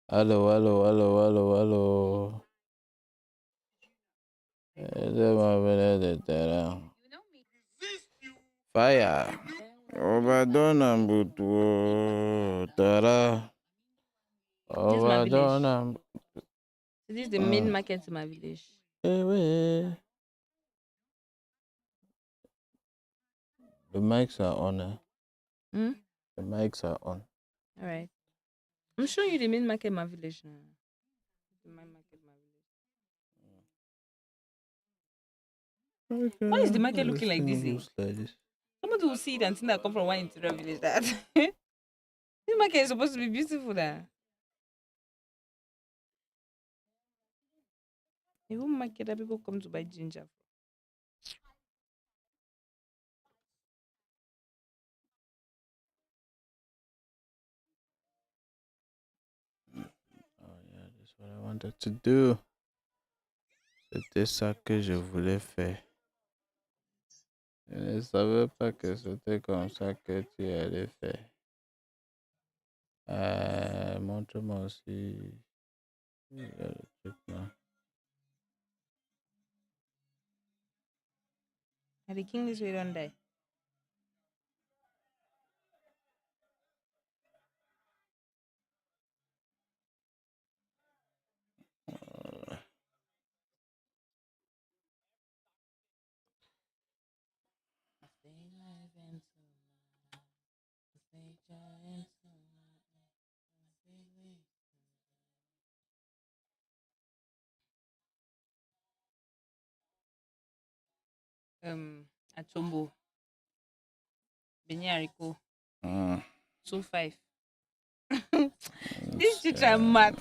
Hello, hello, hello, hello, hello. Fire. Overdone and butu. Tara. This is my village. Overdone and So this is the main market in my village. away. The mics are on. Hmm? The mics are on. All right. I'm showing you the main market in my village now. The main market in my village. Why is the Okay. market This looking like this? thing looks like this. Somebody will see it and think that I come from one interior village. That this market is supposed to be beautiful. That a home market that people come to buy ginger. Oh yeah, that's what I wanted to do. C'était ça que je voulais faire. Je ne savais pas que c'était comme ça que tu allais faire. Montre-moi aussi le truc là. And the king this way don't die. Achombo, Benyariko, Mm. 2-5. This It's, teacher mad.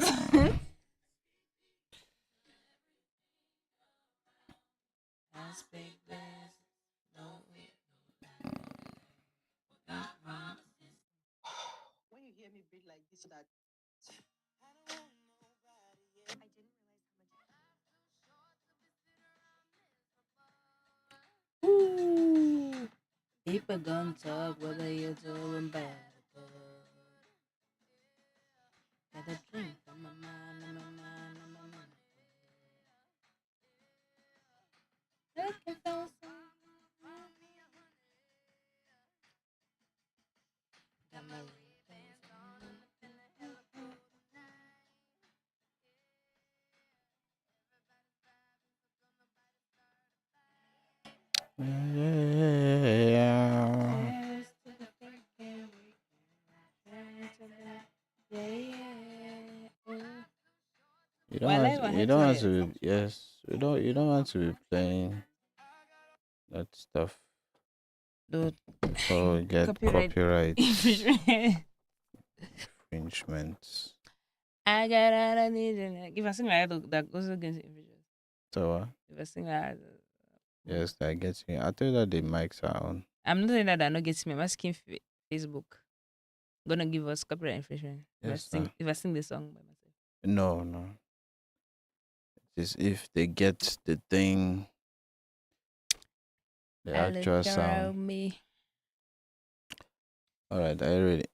When you hear me breathe like this, that ooh, people gonna talk whether you're doing bad. Got a drink on my mind, on my mind, on my mind. Looking for got my yeah. Well, I even You had don't to want to be, yes. You don't want to be playing that stuff do before we get copyright copyright infringement. infringements. I got out of need. If I sing like that goes against infringement. So If I sing like yes, that gets me. I tell you that the mics are on. I'm not saying that they're not getting me. I'm asking Facebook. Gonna give us copyright infringement Yes, sir. if I sing the song by myself. No, no. It is if they get the thing, the I look actual sound. around me. All right, I really.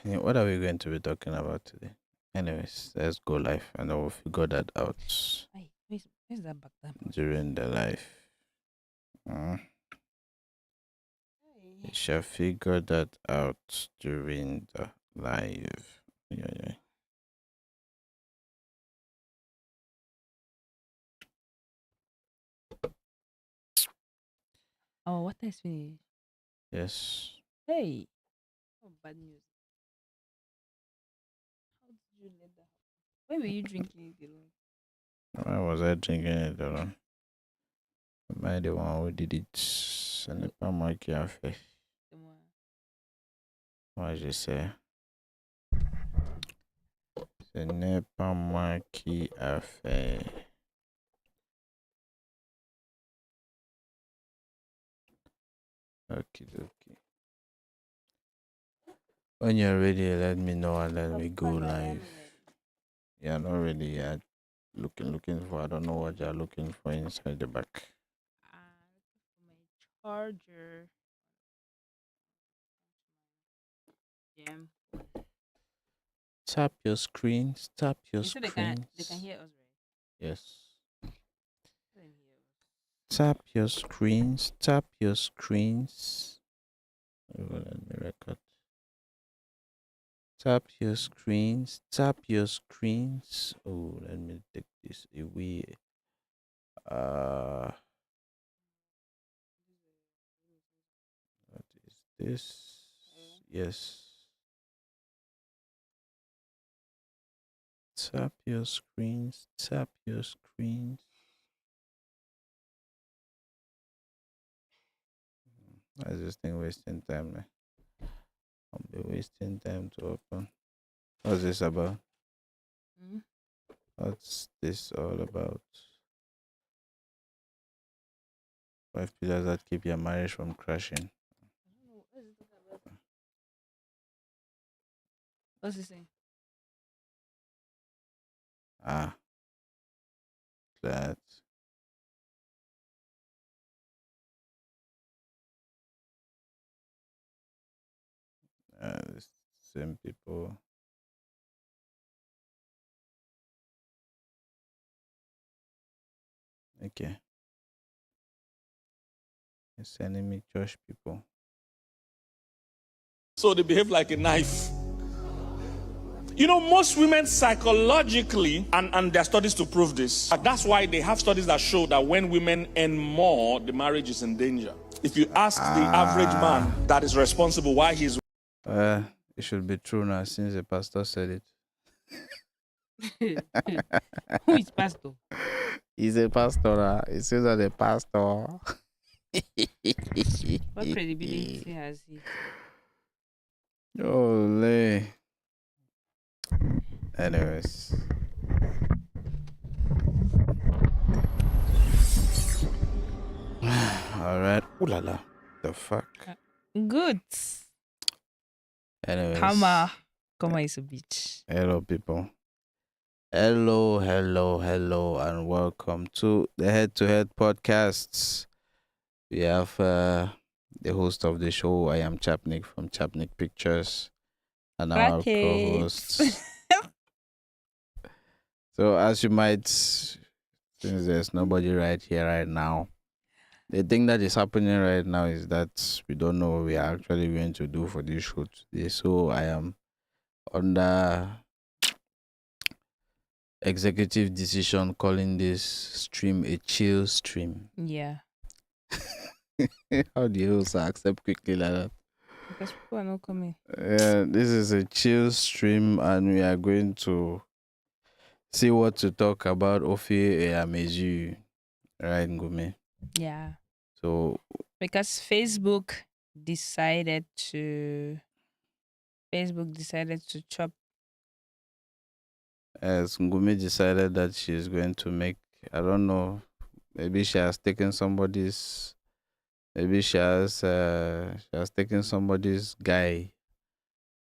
What are we going to be talking about today? Anyways, let's go live and then we'll figure that out Hey, where's that back then? during the live. Mm. We shall figure that out during the live. Yeah, yeah. Oh, what is finished? Yes. Hey, oh, bad news. How did you let that? Why were you drinking it alone? Why was I drinking it alone? Am I the one who did it? Ce n'est pas moi qui a fait. Come Moi, je sais. Ce n'est pas moi qui a fait. Okay, okay. When you're ready, let me know and let me Of go course, I am live. ready. Yeah, not really yet. Looking for. I don't know what you're looking for inside the back. For my charger. Jam. Tap your screens. Tap your You said screens. they can hear us, right? Yes. Let them hear us. Tap your screens. Tap your screens. Oh, let me record. Tap your screens. Tap your screens. Oh, let me take this away. What is this? Yes. Tap your screens. Tap your screens. Why is this thing wasting time, man? I'll be wasting time to open. What's this about? Mm. What's this all about? 5 pillars that keep your marriage from crashing. I don't know. What is it talking about? What's he saying? Ah, that. The same people. Okay. It's sending me church people. So they behave like a knife. You know, most women psychologically, and there are studies to prove this, that's why they have studies that show that when women earn more, the marriage is in danger. If you ask the average man that is responsible why he's It should be true now since the pastor said it. Who is pastor? He's a pastor. He says that a pastor. What credibility has he? Holy. Anyways. All right. Ooh la la. The fuck. Good. Anyways. Kama is a bitch. Hello, people. Hello, and welcome to the Head to Head podcasts. We have the host of the show. I am Chapnik from Chapnik Pictures, and our co-hosts. So, as you might, since there's nobody right here right now, the thing that is happening right now is that we don't know what we are actually going to do for this show today. So, I am under executive decision calling this stream a chill stream. Yeah. How do you also accept quickly like that? Because people are not coming. Yeah, this is a chill stream, and we are going to see what to talk about. Ofi Eyameju, right, Ngumi? Yeah. So because Facebook decided to chop. As Ngumi decided that she is going to make, I don't know, maybe she has taken somebody's. Maybe she has taken somebody's guy,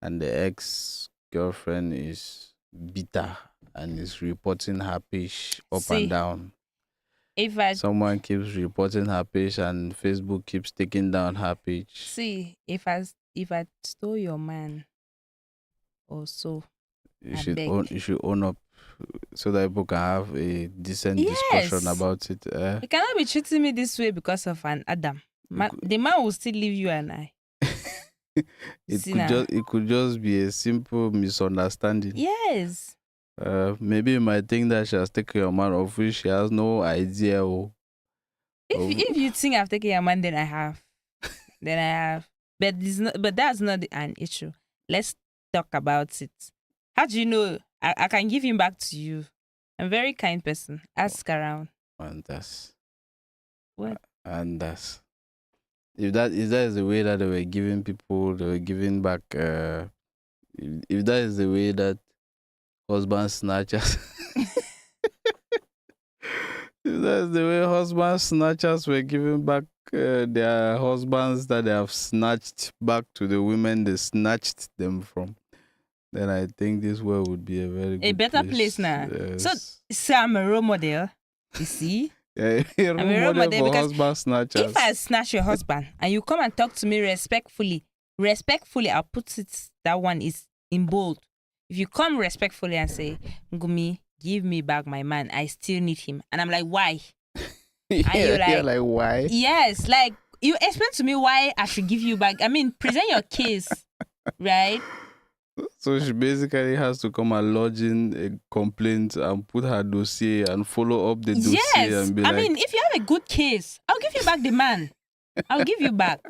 and the ex-girlfriend is bitter and is reporting her page up and down. Someone keeps reporting her page, and Facebook keeps taking down her page. See, if I stole your man, or so, you should own up, so that people can have a decent discussion about it. You cannot be treating me this way because of an Adam. The man will still leave you and I. It could just be a simple misunderstanding. Yes. Maybe you might think that she has taken your man, of which she has no idea. If you think I've taken your man, then I have. But that's not an issue. Let's talk about it. How do you know? I can give him back to you. I'm a very kind person. Ask around. And that's what? And that's if that is the way that they were giving people, they were giving back. If that is the way that husband snatchers, if that is the way husband snatchers were giving back their husbands that they have snatched back to the women they snatched them from, then I think this world would be a better place now. Yes. So I'm a role model. You see. Yeah, I'm a role model for husband snatchers. If I snatch your husband and you come and talk to me respectfully, I'll put it, that one is in bold. If you come respectfully and say, Ngumi, give me back my man, I still need him. And I'm like, why? Yeah, And you're you're like, like, why? yes, like you explain to me why I should give you back. I mean, present your case, right? So she basically has to come and lodge in a complaint and put her dossier and follow up the dossier Yes. and be I like, mean, if you have a good case, I'll give you back the man. I'll give you back.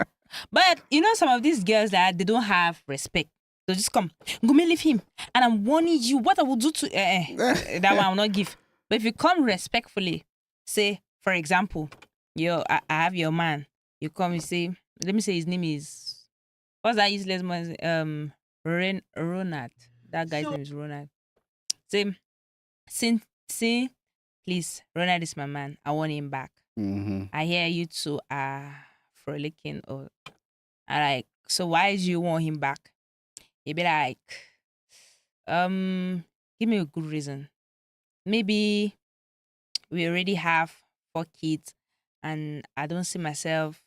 But you know, some of these girls that they don't have respect. They'll just come, Ngumi, leave him. And I'm warning you what I will do to that one I will not give. But if you come respectfully, say, for example, I have your man. You come, you say, let me say his name is, what's that useless man? Ronald. That guy's name is Ronald. Say, please, Ronald is my man. I want him back. mm-hmm. I hear you two are frolicking or I like, so why do you want him back? He'd be like, give me a good reason. Maybe we already have 4 kids and I don't see myself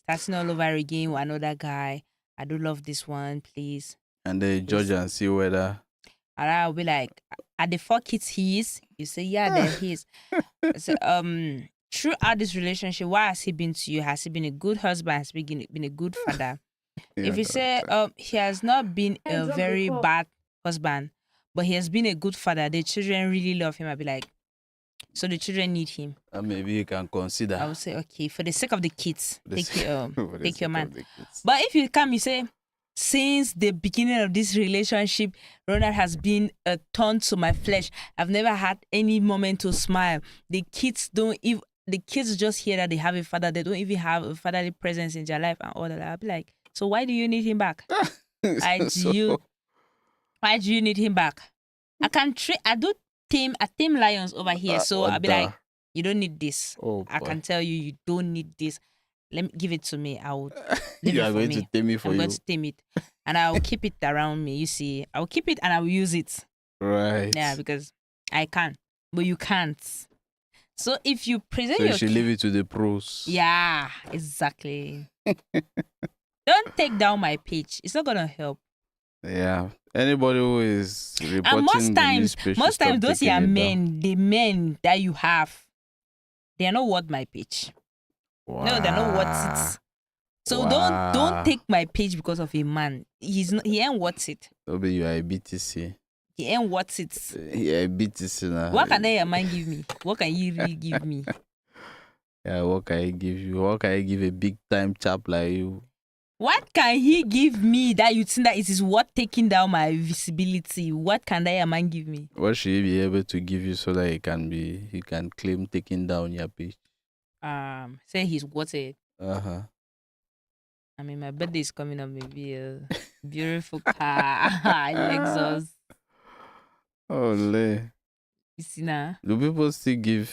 starting all over again with another guy. I do love this one, please. And they judge and see whether. And I'll be like, are the 4 kids his? You say, yeah, they're his. So, throughout this relationship, what has he been to you? Has he been a good husband? Has he been a good father? Yeah, If you say he has not been a very bad husband, but he has been a good father, the children really love him, I'll be like, so the children need him. maybe you can consider. I would say, okay, for the sake of the kids, take your man. Kids. But if you come, you say, since the beginning of this relationship, Ronald has been a thorn to my flesh. I've never had any moment to smile. The kids just hear that they have a father. They don't even have a fatherly presence in their life and all that. I'll be like, so why do you need him back? Why do you need him back? I tame lions over here. So I'll be like, you don't need this. Oh, I can tell you don't need this. Let me give it to me. I will leave you it are for going me. to tame it for I'm you. going to tame it. And I'll keep it around me. You see, I'll keep it and I'll use it. Right. Yeah, because I can. But you can't. So if you present So your you should leave it to the pros. Yeah, exactly. Don't take down my page. It's not gonna help. Yeah. Anybody who is reporting And most times, those taking are it men. The men that you have, they are not worth my page. down. No, they're not worth it. So don't take my page because of a man. He ain't worth it. Maybe you are a BTC. He ain't worth it. Yeah, a BTC now. What can a man give me? What can you really give me? Yeah, what can I give you? What can I give a big time chap like you? What can he give me that you think that it is worth taking down my visibility? What can that man give me? What should he be able to give you so that he can claim taking down your page? Say he's worth it. Uh-huh. I mean, my birthday is coming up. Maybe a beautiful car, Lexus. Oh, lay. You see now? Do people still give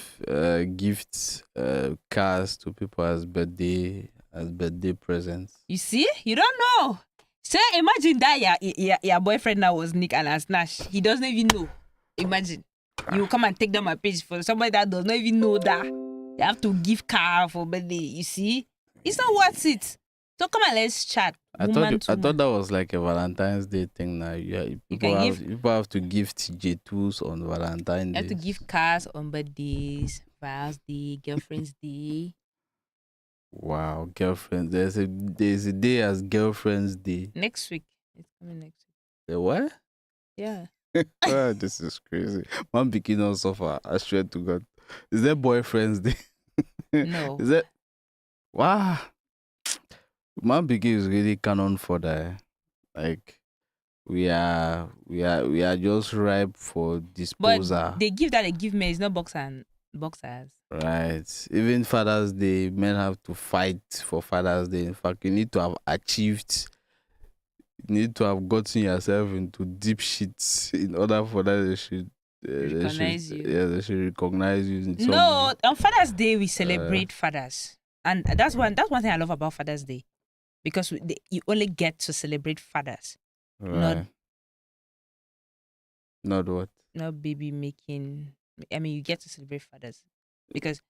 gifts, cars to people as birthday presents? You see? You don't know. So imagine that your boyfriend now was Nick and Nash. He doesn't even know. Imagine. You come and take down my page for somebody that does not even know that. They have to give car for birthday. You see? It's not worth it. So come on, let's chat. I thought that was like a Valentine's Day thing now. Yeah, people have to gift J2s on Valentine's Day. You have to give cars on birthdays, Val's Day, Girlfriend's Day. Wow, girlfriend. There's a day as Girlfriend's Day. Next week. It's coming next week. The what? Yeah. Oh, this is crazy. Man picking on suffer. I swear to God. Is there Boyfriend's Day? No. Is that? Wow. Man picking is really canon for that. Like we are just ripe for disposal. But they give that they give men. It's not boxers. Right. Even Father's Day, men have to fight for Father's Day. In fact, you need to have gotten yourself into deep shits in order for that they should recognize you. Yeah, they should recognize you. In some No, way. on Father's Day we celebrate fathers, and that's one thing I love about Father's Day, because you only get to celebrate fathers, Right. Not what? not baby making. I mean, you get to celebrate fathers because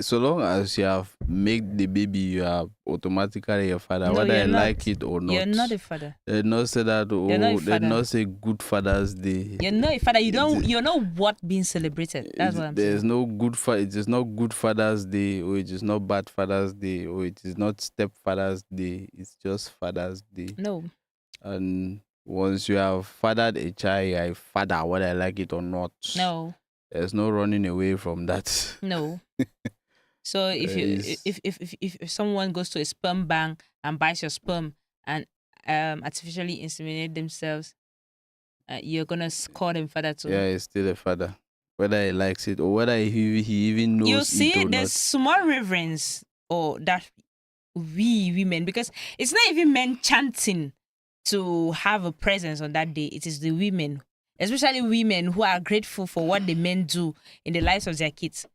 So long as you have made the baby, you are automatically a father, No, whether you're I not. like it or not. You're not a father. They not say that. You're not a Oh, they father. not say Good Father's Day. You're not a father. You don't. It- You're not what being celebrated. That's what I'm There's saying. no good It is not Good Father's Day, or it is not Bad Father's Day, or it is not Stepfather's Day. It's just Father's Day. No. And once you have fathered a child, you're a father, whether I like it or not. No. There's no running away from that. No. So if you Is- if someone goes to a sperm bank and buys your sperm and artificially inseminate themselves, you're gonna call them father too. Yeah, he's still a father, whether he likes it or whether he even knows You it see, or there's not. small reverence or that we women, because it's not even men chanting to have a presence on that day. It is the women, especially women who are grateful for what the men do in the lives of their kids.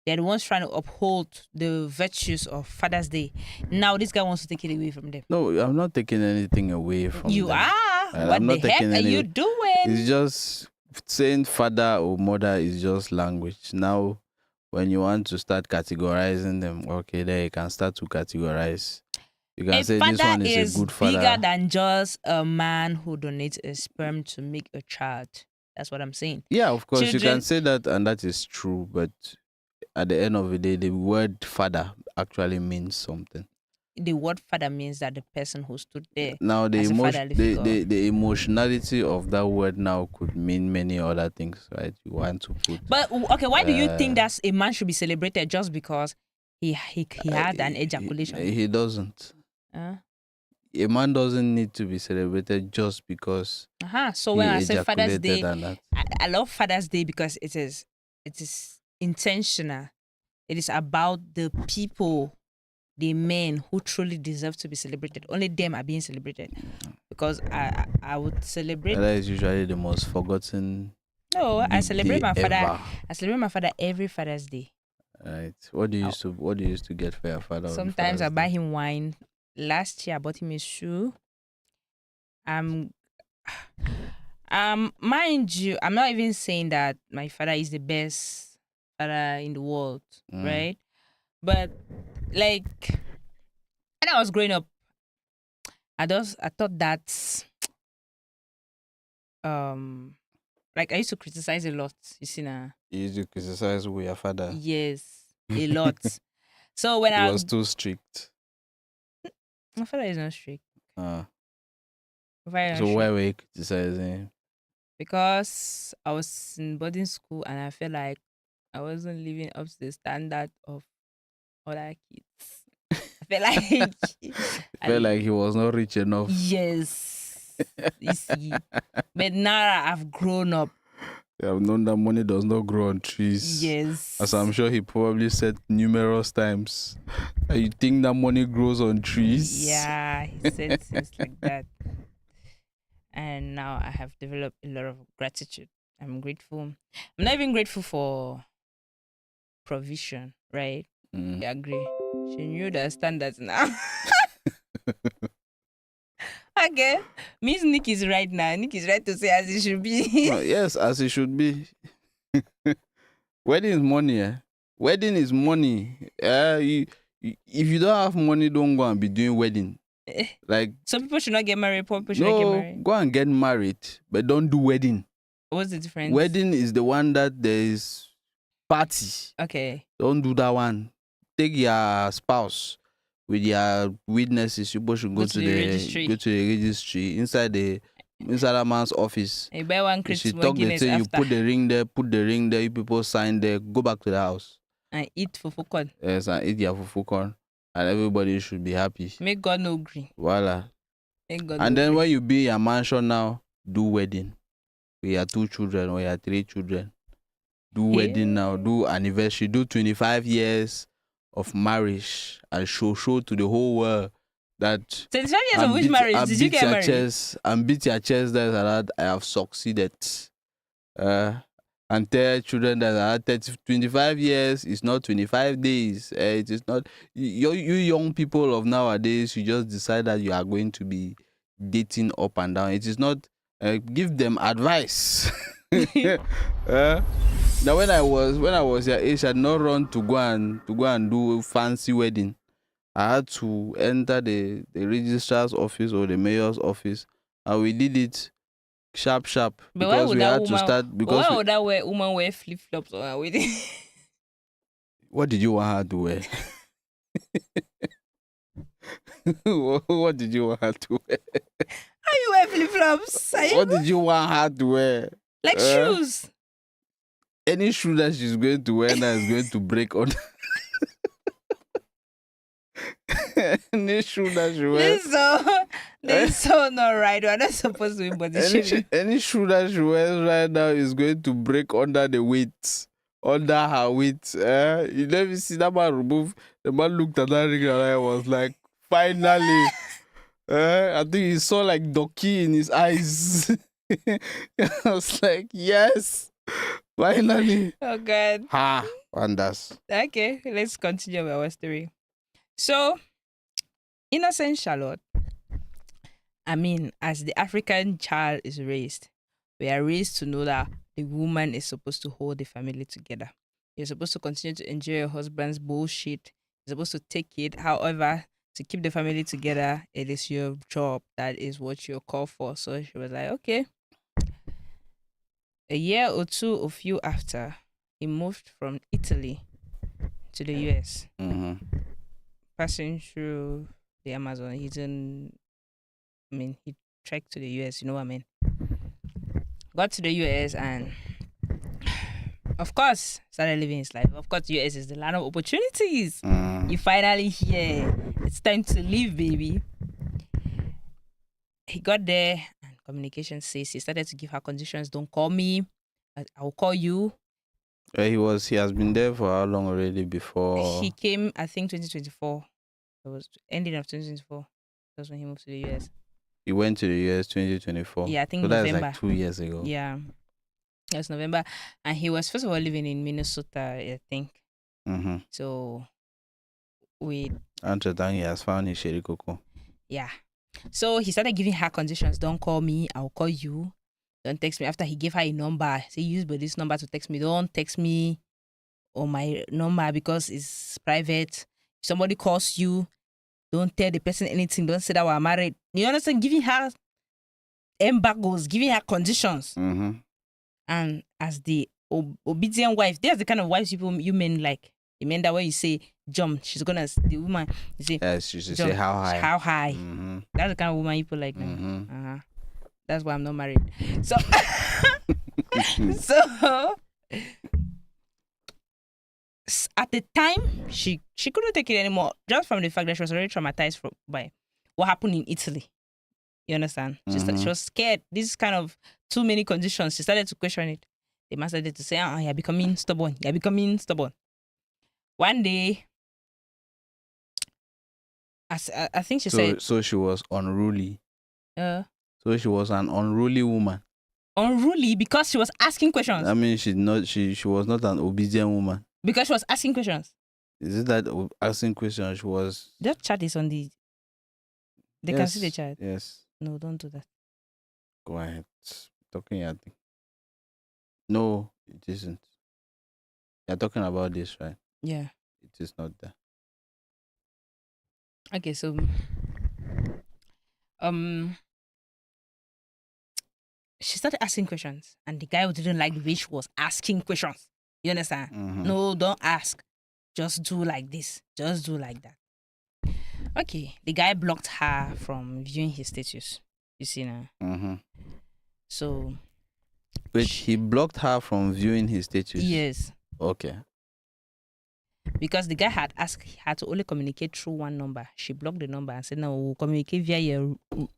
They're the ones trying to uphold the virtues of Father's Day. Now this guy wants to take it away from them. No, I'm not taking anything away from You them. are. And What I'm the not heck taking are you any- doing? It's just saying father or mother is just language. Now, when you want to start categorizing them, okay, there you can start to categorize. You can A say this father one is is a good father. bigger than just a man who donates a sperm to make a child. That's what I'm saying. Yeah, of course, you Children- can say that, and that is true. But at the end of the day, the word father actually means something. The word father means that the person who stood there. Now, the as a fatherly figure. the emotionality of that word now could mean many other things, right? You want to put. But okay, why do you think Uh, that a man should be celebrated just because he had an ejaculation? He doesn't. Uh, A man doesn't need to be celebrated just because So he when I say Father's ejaculated Day, and that. I love Father's Day because it is intentional. It is about the people, the men who truly deserve to be celebrated. Only them are being celebrated. Because I would celebrate. That is usually the most forgotten. No, I big celebrate day my father. ever. I celebrate my father every Father's Day. Right. What do you used to get for your father? on Sometimes I Father's buy Day? him wine. Last year I bought him a shoe. Mind you, I'm not even saying that my father is the best father in the world, right? But like when I was growing up, I thought that like I used to criticize a lot, you see now. You used to criticize with your father. Yes, a lot. So when He I was too strict. my father is not strict. Very not So strict. why were you criticizing? Because I was in boarding school and I felt like I wasn't living up to the standard of other kids. I felt like Felt like he was not rich enough. yes, you see. But now I've grown up. You have known that money does not grow on trees. Yes. As I'm sure he probably said numerous times. You think that money grows on trees? Yeah, he said things like that. And now I have developed a lot of gratitude. I'm grateful. I'm not even grateful for provision, right? Mm. You agree? She knew the standards now. Okay. Miss Nick is right now. Nick is right to say as it should be. No, yes, as it should be. Wedding is money. Wedding is money. If you don't have money, don't go and be doing wedding. Like, Some people should not get married. Poor people should not get no, married. go and get married, but don't do wedding. What's the difference? Wedding is the one that there is party. Okay. Don't do that one. Take your spouse with your witnesses. You both should go to the registry. Go to the registry inside that man's office. You buy one You Chris should talk the Guinness thing. You after put the ring there. You people sign there. Go back to the house. and eat for corn. Yes, and eat your fufu corn, and everybody should be happy. Make God no green. Voila. Make God And no then gree. when you be in your mansion now, do wedding. We have 2 children or you have 3 children. Do wedding now. Do anniversary. Do 25 years of marriage and show to the whole world that 25 years of which marriage did you get married? And beat your chest that I have succeeded. And tell children that 25 years is not 25 days. It is not. You young people of nowadays, you just decide that you are going to be dating up and down. It is not. Give them advice. Now when I was your age, I had not run to go and do fancy wedding. I had to enter the registrar's office or the mayor's office, and we did it sharp But why because would we that had to woman? start because Why would that woman wear flip flops on her wedding? what did you want her to wear? What did you want her to wear? How you wear flip flops? What did you want her to wear? Like shoes? Any shoe that she's going to wear now is going to break on. Any shoe that she wears. This is so not right. We're not supposed to be body shaming. Any shoe that she wears right now is going to break under the weight. Under her weight. You let me see that man remove. The man looked at that ring and I was like, finally. I think he saw like Doki in his eyes. I was like, yes. Finally. Oh God. Ha. Wonders. Okay, let's continue with our story. So, innocent Charlotte. I mean, as the African child is raised, we are raised to know that the woman is supposed to hold the family together. You're supposed to continue to enjoy your husband's bullshit. You're supposed to take it. However, to keep the family together, it is your job. That is what you're called for. So she was like, okay. A year or two or few after, he moved from Italy to the US, passing through the Amazon. He trekked to the US, you know what I mean? Got to the US and, of course, started living his life. Of course, the US is the land of opportunities. You finally here. It's time to live, baby. He got there and communication says he started to give her conditions. Don't call me. I'll call you. He has been there for how long already before? He came, I think, 2024. It was ending of 2024. That's when he moved to the US. He went to the US 2024. Yeah, I think so November. That's like 2 years ago. Yeah. It was November. And he was, first of all, living in Minnesota, I think. So, Until then, he has found his Sherry Coco. Yeah. So, he started giving her conditions. Don't call me. I'll call you. Don't text me. After he gave her a number, say, use this number to text me. Don't text me on my number because it's private. If somebody calls you, don't tell the person anything. Don't say that we're married. You understand? Giving her embargoes, giving her conditions. And as the obedient wife, there's the kind of wives you men like. You mean that when you say jump, the woman, you say, yes, she should jump, say how high. How high. That's the kind of woman people like. That's why I'm not married. So, at the time, she couldn't take it anymore, just from the fact that she was already traumatized by what happened in Italy. You understand? She was scared. This kind of too many conditions. She started to question it. The man started to say, you're becoming stubborn. You're becoming stubborn. One day, I think she said... So she was unruly. So she was an unruly woman. Unruly because she was asking questions. I mean, she was not an obedient woman. Because she was asking questions. Is it that asking questions she was... That chat is on the... They can see the chat. Yes. No, don't do that. Go ahead. Talking your thing. No, it isn't. You're talking about this, right? Yeah. It is not there. Okay, so she started asking questions, and the guy didn't like the way she was asking questions. You understand? No, don't ask. Just do like this. Just do like that. Okay, the guy blocked her from viewing his status. You see now? So... Wait, he blocked her from viewing his status? Yes. Okay. Because the guy had asked her to only communicate through one number. She blocked the number and said, no, we'll communicate via your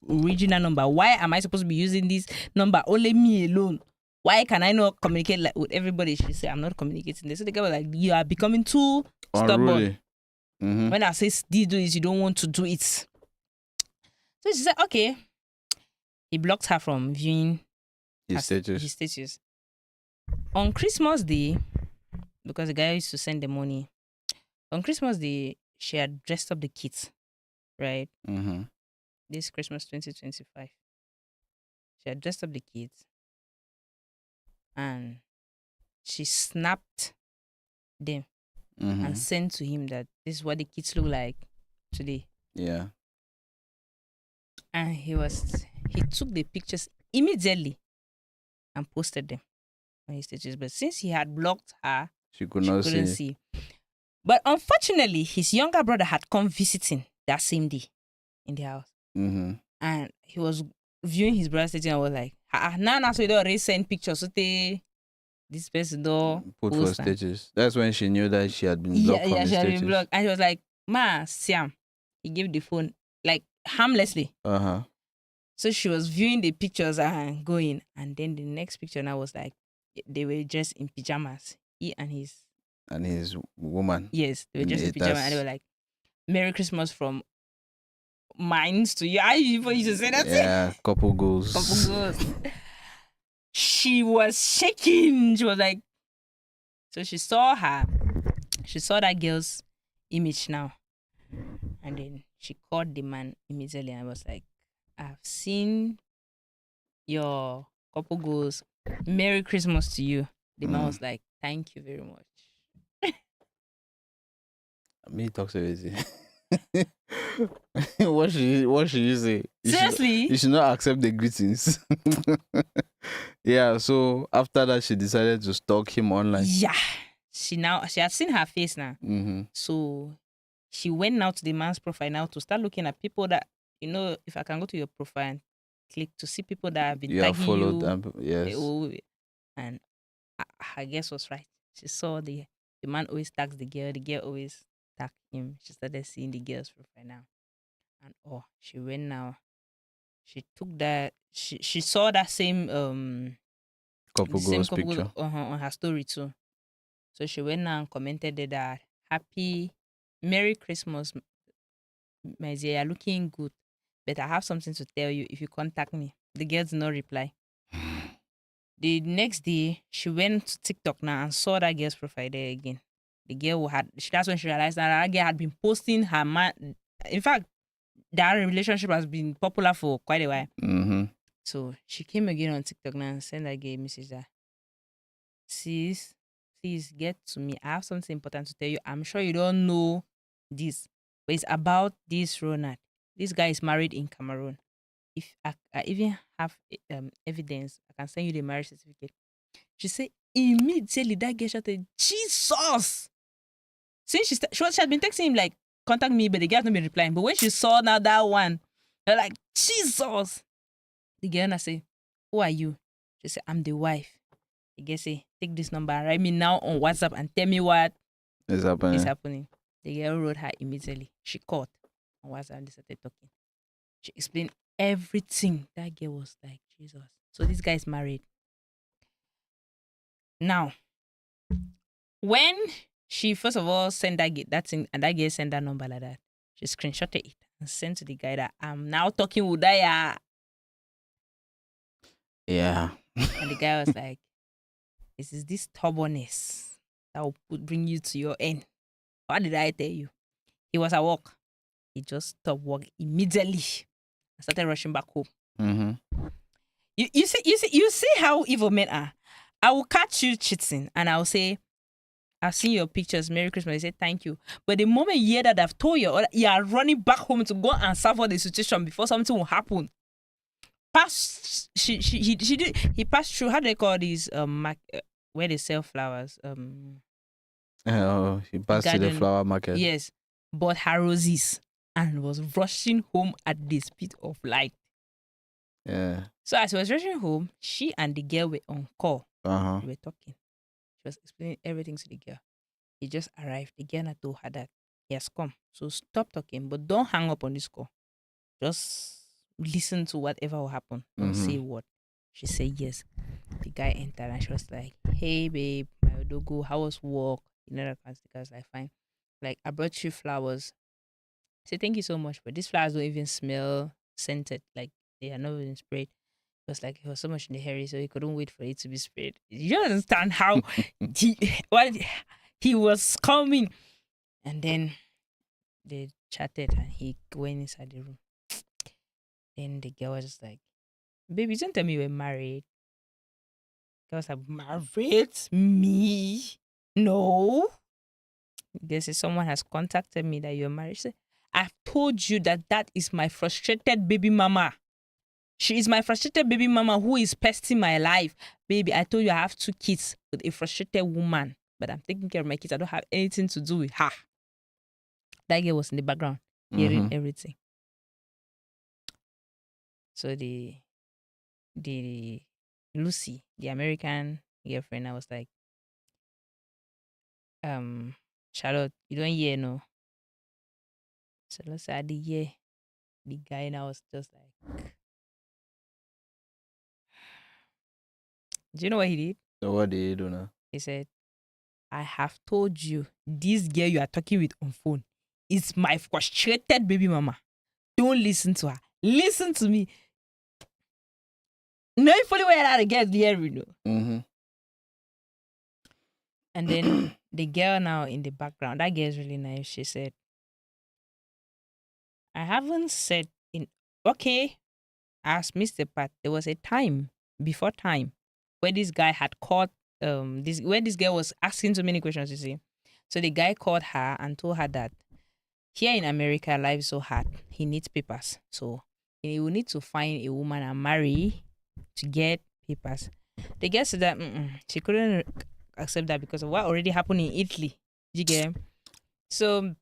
original number. Why am I supposed to be using this number? Only me alone. Why can I not communicate with everybody? She said, I'm not communicating. So the guy was like, you are becoming too stubborn. When I say do this, you don't want to do it. So she said, okay. He blocked her from viewing his status. On Christmas Day, because the guy used to send the money, on Christmas Day, she had dressed up the kids, right? This Christmas 2025. She had dressed up the kids and she snapped them Mm-hmm. and sent to him that this is what the kids look like today. Yeah. And he took the pictures immediately and posted them on his status. But since he had blocked her, She could she not couldn't see. see. But unfortunately, his younger brother had come visiting that same day in the house. Mm-hmm. And he was viewing his brother's status and was like, now so you don't already send pictures. So this person don't Put for post. stitches. That's when she knew that she had been blocked from Yeah, the she had stitches. been blocked. And he was like, Siam. He gave the phone like harmlessly. Uh-huh. So she was viewing the pictures and going. And then the next picture now was like, they were dressed in pajamas. He and his woman. Yes, they were dressed in pajamas and they were like, Merry Christmas from mines to you. I even used to say that. Yeah, couple goals. Couple goals. She was shaking. She was like, so she saw that girl's image now. And then she called the man immediately and was like, I've seen your couple goals. Merry Christmas to you. The man was like, thank you very much. Me talks everything. What should you say? Seriously? You should not accept the greetings. Yeah, so after that she decided to stalk him online. Yeah. She had seen her face now. Mm-hmm. So she went now to the man's profile now to start looking at people that, if I can go to your profile and click to see people that have been You have tagging followed you. them. Yes. And her guess was right. She saw the man always tags the girl always tag him. She started seeing the girl's profile now. And she went now. She took that, she saw that same Couple goals picture. on her story too. So she went now and commented that happy Merry Christmas, my dear, you're looking good. But I have something to tell you if you contact me. The girl did not reply. The next day, she went to TikTok now and saw that girl's profile there again. The girl that's when she realized that girl had been posting her man. In fact, that relationship has been popular for quite a while. Mm-hmm. So she came again on TikTok now and sent that girl a message that, sis, please get to me. I have something important to tell you. I'm sure you don't know this, but it's about this Ronald. This guy is married in Cameroon. If I even have evidence, I can send you the marriage certificate. She said immediately that girl shouted, Jesus! Since she had been texting him like, contact me, but the girl has not been replying. But when she saw now that one, they're like, Jesus! The girl now say, who are you? She said, I'm the wife. The girl say, take this number, write me now on WhatsApp and tell me what is happening. The girl wrote her immediately. She called on WhatsApp and they started talking. She explained everything. That girl was like, Jesus. So this guy is married. Now, when she first of all sent that thing, and that girl sent that number like that, she screenshotted it and sent to the guy that I'm now talking with Daya. Yeah. And the guy was like, this stubbornness that will bring you to your end. What did I tell you? He was at work. He just stopped work immediately and started rushing back home. Mm-hmm. You see how evil men are. I will catch you cheating and I'll say, I've seen your pictures, Merry Christmas. I say thank you. But the moment you hear that I've told you, you are running back home to go and solve the situation before something will happen. He passed through, how do they call these where they sell flowers? He passed to the flower market. Yes. Bought her roses and was rushing home at the speed of light. Yeah. So as he was rushing home, she and the girl were on call. Uh-huh. They were talking. She was explaining everything to the girl. He just arrived. The girl had told her that he has come. So stop talking, but don't hang up on this call. Just listen to whatever will happen. Don't say what. She said yes. The guy entered and she was like, hey babe, my dogo, how was work? You know that kind of thing. I was like, fine. Like, I brought you flowers. I said, thank you so much, but these flowers don't even smell scented. Like, they are not even sprayed. It was like, it was so much in the hurry, so he couldn't wait for it to be sprayed. You understand how he was coming. And then they chatted and he went inside the room. Then the girl was just like, baby, don't tell me we're married. Girls have married me. No. Guess if someone has contacted me that you're married. Say, I've told you that is my frustrated baby mama. She is my frustrated baby mama who is pesting my life. Baby, I told you I have 2 kids with a frustrated woman, but I'm taking care of my kids. I don't have anything to do with her. That girl was in the background hearing everything. So the Lucy, the American girlfriend, I was like, Charlotte, you don't hear, no? So let's say I did hear the guy, and I was just like, do you know what he did? So what did you do now? He said, I have told you, this girl you are talking with on phone is my frustrated baby mama. Don't listen to her. Listen to me. No, you fully where that get the air, you know. And then the girl now in the background, that girl is really nice. She said, I haven't said okay, as Mr. Pat, there was a time, before time, where this guy had called, where this girl was asking so many questions, you see. So the guy called her and told her that here in America, life is so hard. He needs papers. So he will need to find a woman and marry to get papers. The girl said that she couldn't accept that because of what already happened in Italy. You get? So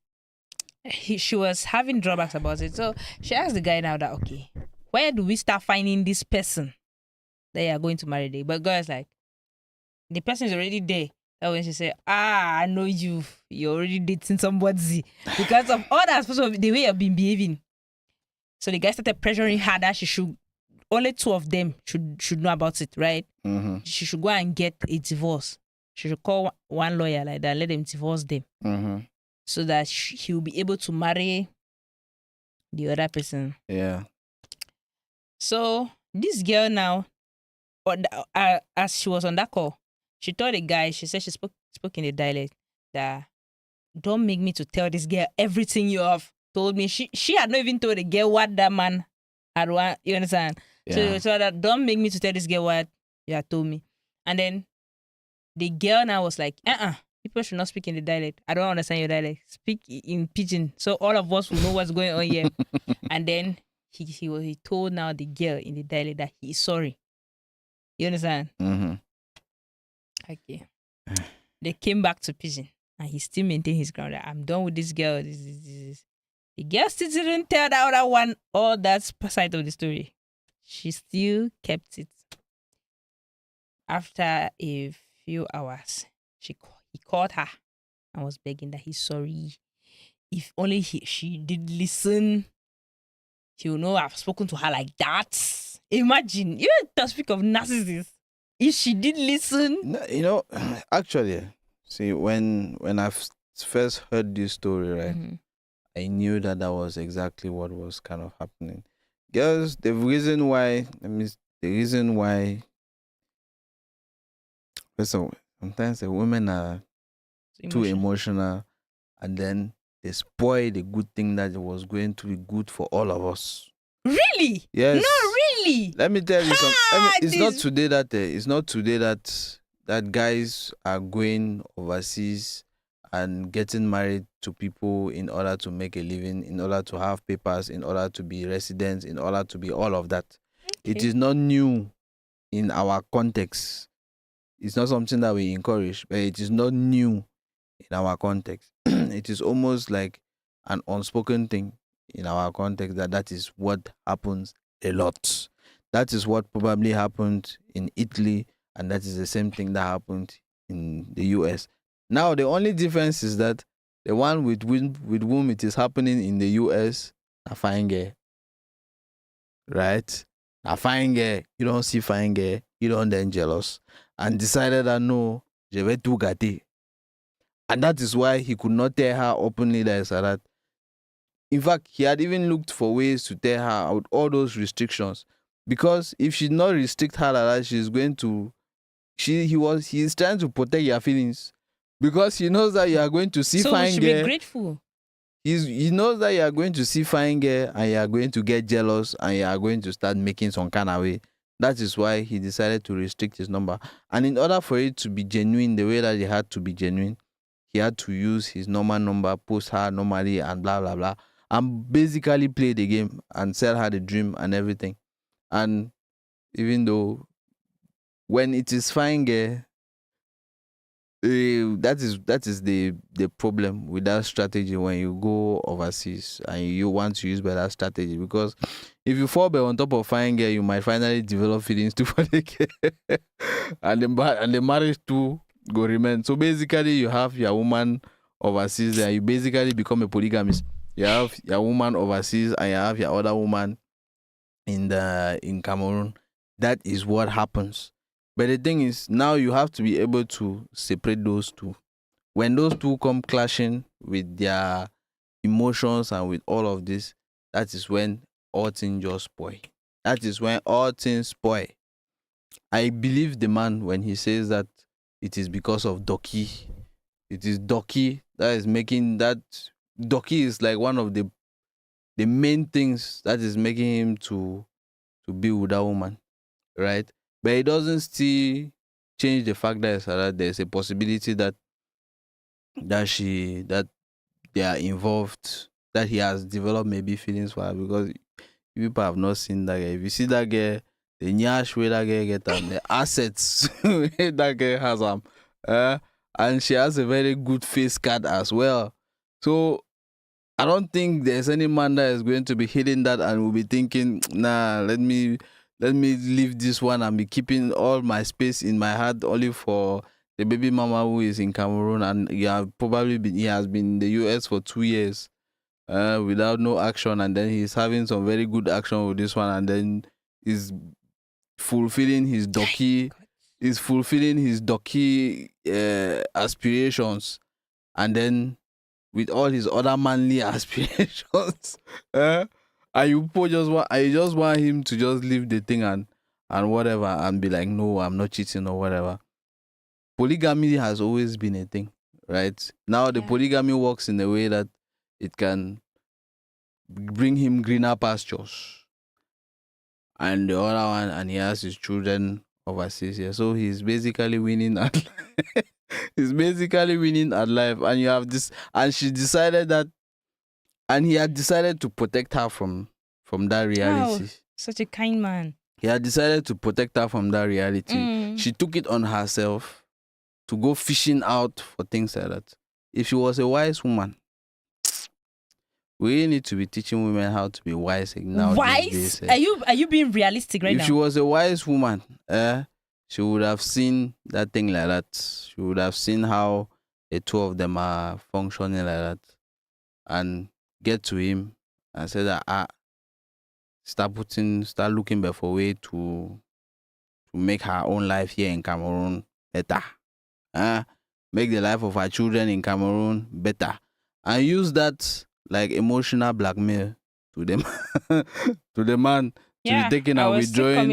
she was having drawbacks about it. So she asked the guy now that, okay, where do we start finding this person that you are going to marry? But guy's like, the person is already there. That when she said, I know you're already dating somebody because of all that, the way you've been behaving. So the guy started pressuring her that she should, only 2 of them should know about it, right? She should go and get a divorce. She should call one lawyer like that, let them divorce them. So that he will be able to marry the other person. Yeah. So this girl now, as she was on that call, she told the guy, she said she spoke in the dialect that, don't make me to tell this girl everything you have told me. She had not even told the girl what that man had want. You understand? Yeah. So that, don't make me to tell this girl what you had told me. And then the girl now was like, people should not speak in the dialect. I don't understand your dialect. Speak in pidgin, so all of us will know what's going on here. And then he told now the girl in the dialect that he is sorry. You understand? Okay. They came back to pidgin, and he still maintained his ground. That I'm done with this girl. This. The girl still didn't tell the other one all that side of the story. She still kept it. After a few hours, he called her and was begging that he's sorry. If only she did listen, he would know I've spoken to her like that. Imagine, you don't speak of narcissists. If she did listen. No, you know, actually, see, when I first heard this story, right, I knew that was exactly what was kind of happening. Girls, the reason why, so sometimes the women are too emotional, and then they spoil the good thing that was going to be good for all of us. Really? Yes. No, really. Let me tell you something. It's not today that guys are going overseas and getting married to people in order to make a living, in order to have papers, in order to be residents, in order to be all of that. Okay. It is not new in our context. It's not something that we encourage, but it is not new in our context. It is almost like an unspoken thing in our context that is what happens a lot. That is what probably happened in Italy, and that is the same thing that happened in the US. Now, the only difference is that the one with whom it is happening in the US, a fine girl. Right? A fine girl. You don't see fine girl, you don't then jealous. And decided that no, je vais tout gâter. And that is why he could not tell her openly that. In fact, he had even looked for ways to tell her with all those restrictions. Because if she did not restrict her like that, she's going to... He is trying to protect your feelings. Because he knows that you are going to see fine girl. So we should be grateful. He knows that you are going to see fine girl and you are going to get jealous and you are going to start making some kind of way That is why he decided to restrict his number. And in order for it to be genuine, the way that it had to be genuine, he had to use his normal number, post her normally, and blah blah blah, and basically play the game and sell her the dream and everything. And even though when it is fine, that is the problem with that strategy when you go overseas and you want to use better strategy, because if you fall back on top of fine girl, you might finally develop feelings too for the girl, and the marriage too go remain. So basically, you have your woman overseas and you basically become a polygamist. You have your woman overseas and you have your other woman in Cameroon. That is what happens. But the thing is, now you have to be able to separate those two. When those two come clashing with their emotions and with all of this, that is when all things just spoil. That is when all things spoil. I believe the man when he says that it is because of Doki. It is Doki that is making that. Doki is like one of the main things that is making him to be with that woman, right? But it doesn't still change the fact that there's a possibility that they are involved, that he has developed maybe feelings for her, because people have not seen that girl. If you see that girl, the nyash way that girl get and the assets that girl has and she has a very good face card as well. So I don't think there's any man that is going to be hitting that and will be thinking, nah, let me leave this one and be keeping all my space in my heart only for the baby mama who is in Cameroon, and he has been in the US for 2 years without no action, and then he's having some very good action with this one, and then he's fulfilling his doki aspirations, and then with all his other manly aspirations, and you just want him to just leave the thing and whatever and be like, no, I'm not cheating or whatever. Polygamy has always been a thing, right? Now the polygamy works in a way that it can bring him greener pastures, and the other one, and he has his children overseas here, so he's basically winning at he's basically winning at life. And you have this, and she decided that, and he had decided to protect her from that reality. Wow, such a kind man. He had decided to protect her from that reality. She took it on herself to go fishing out for things like that. If she was a wise woman, we need to be teaching women how to be wise now. Wise? Are you being realistic right now? If she was a wise woman, she would have seen that thing like that. She would have seen how the two of them are functioning like that, and get to him and say that start looking for a way to make her own life here in Cameroon better. Make the life of her children in Cameroon better, and use that like emotional blackmail to them to the man, to be taking and withdrawing,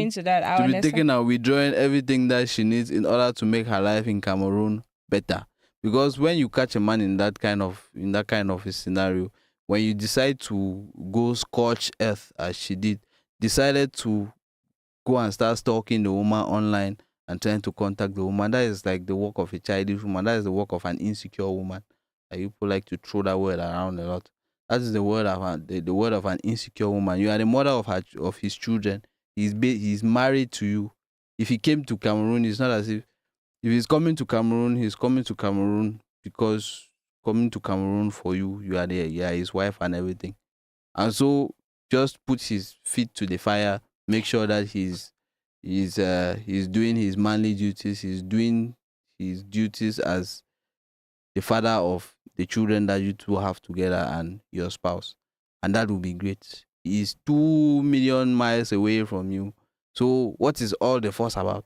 withdrawing everything that she needs in order to make her life in Cameroon better. Because when you catch a man in that kind of a scenario, when you decide to go scorched earth as she decided to go and start stalking the woman online and trying to contact the woman, that is like the work of a childish woman. That is the work of an insecure woman. People like to throw that word around a lot. That is the word of an insecure woman. You are the mother of his children. He's married to you. If he came to Cameroon, it's not as if he's coming to Cameroon, he's coming to Cameroon because coming to Cameroon for you. You are there. You are his wife and everything. And so just put his feet to the fire. Make sure that he's doing his manly duties. He's doing his duties as the father of the children that you two have together and your spouse. And that will be great. He's 2 million miles away from you. So what is all the fuss about?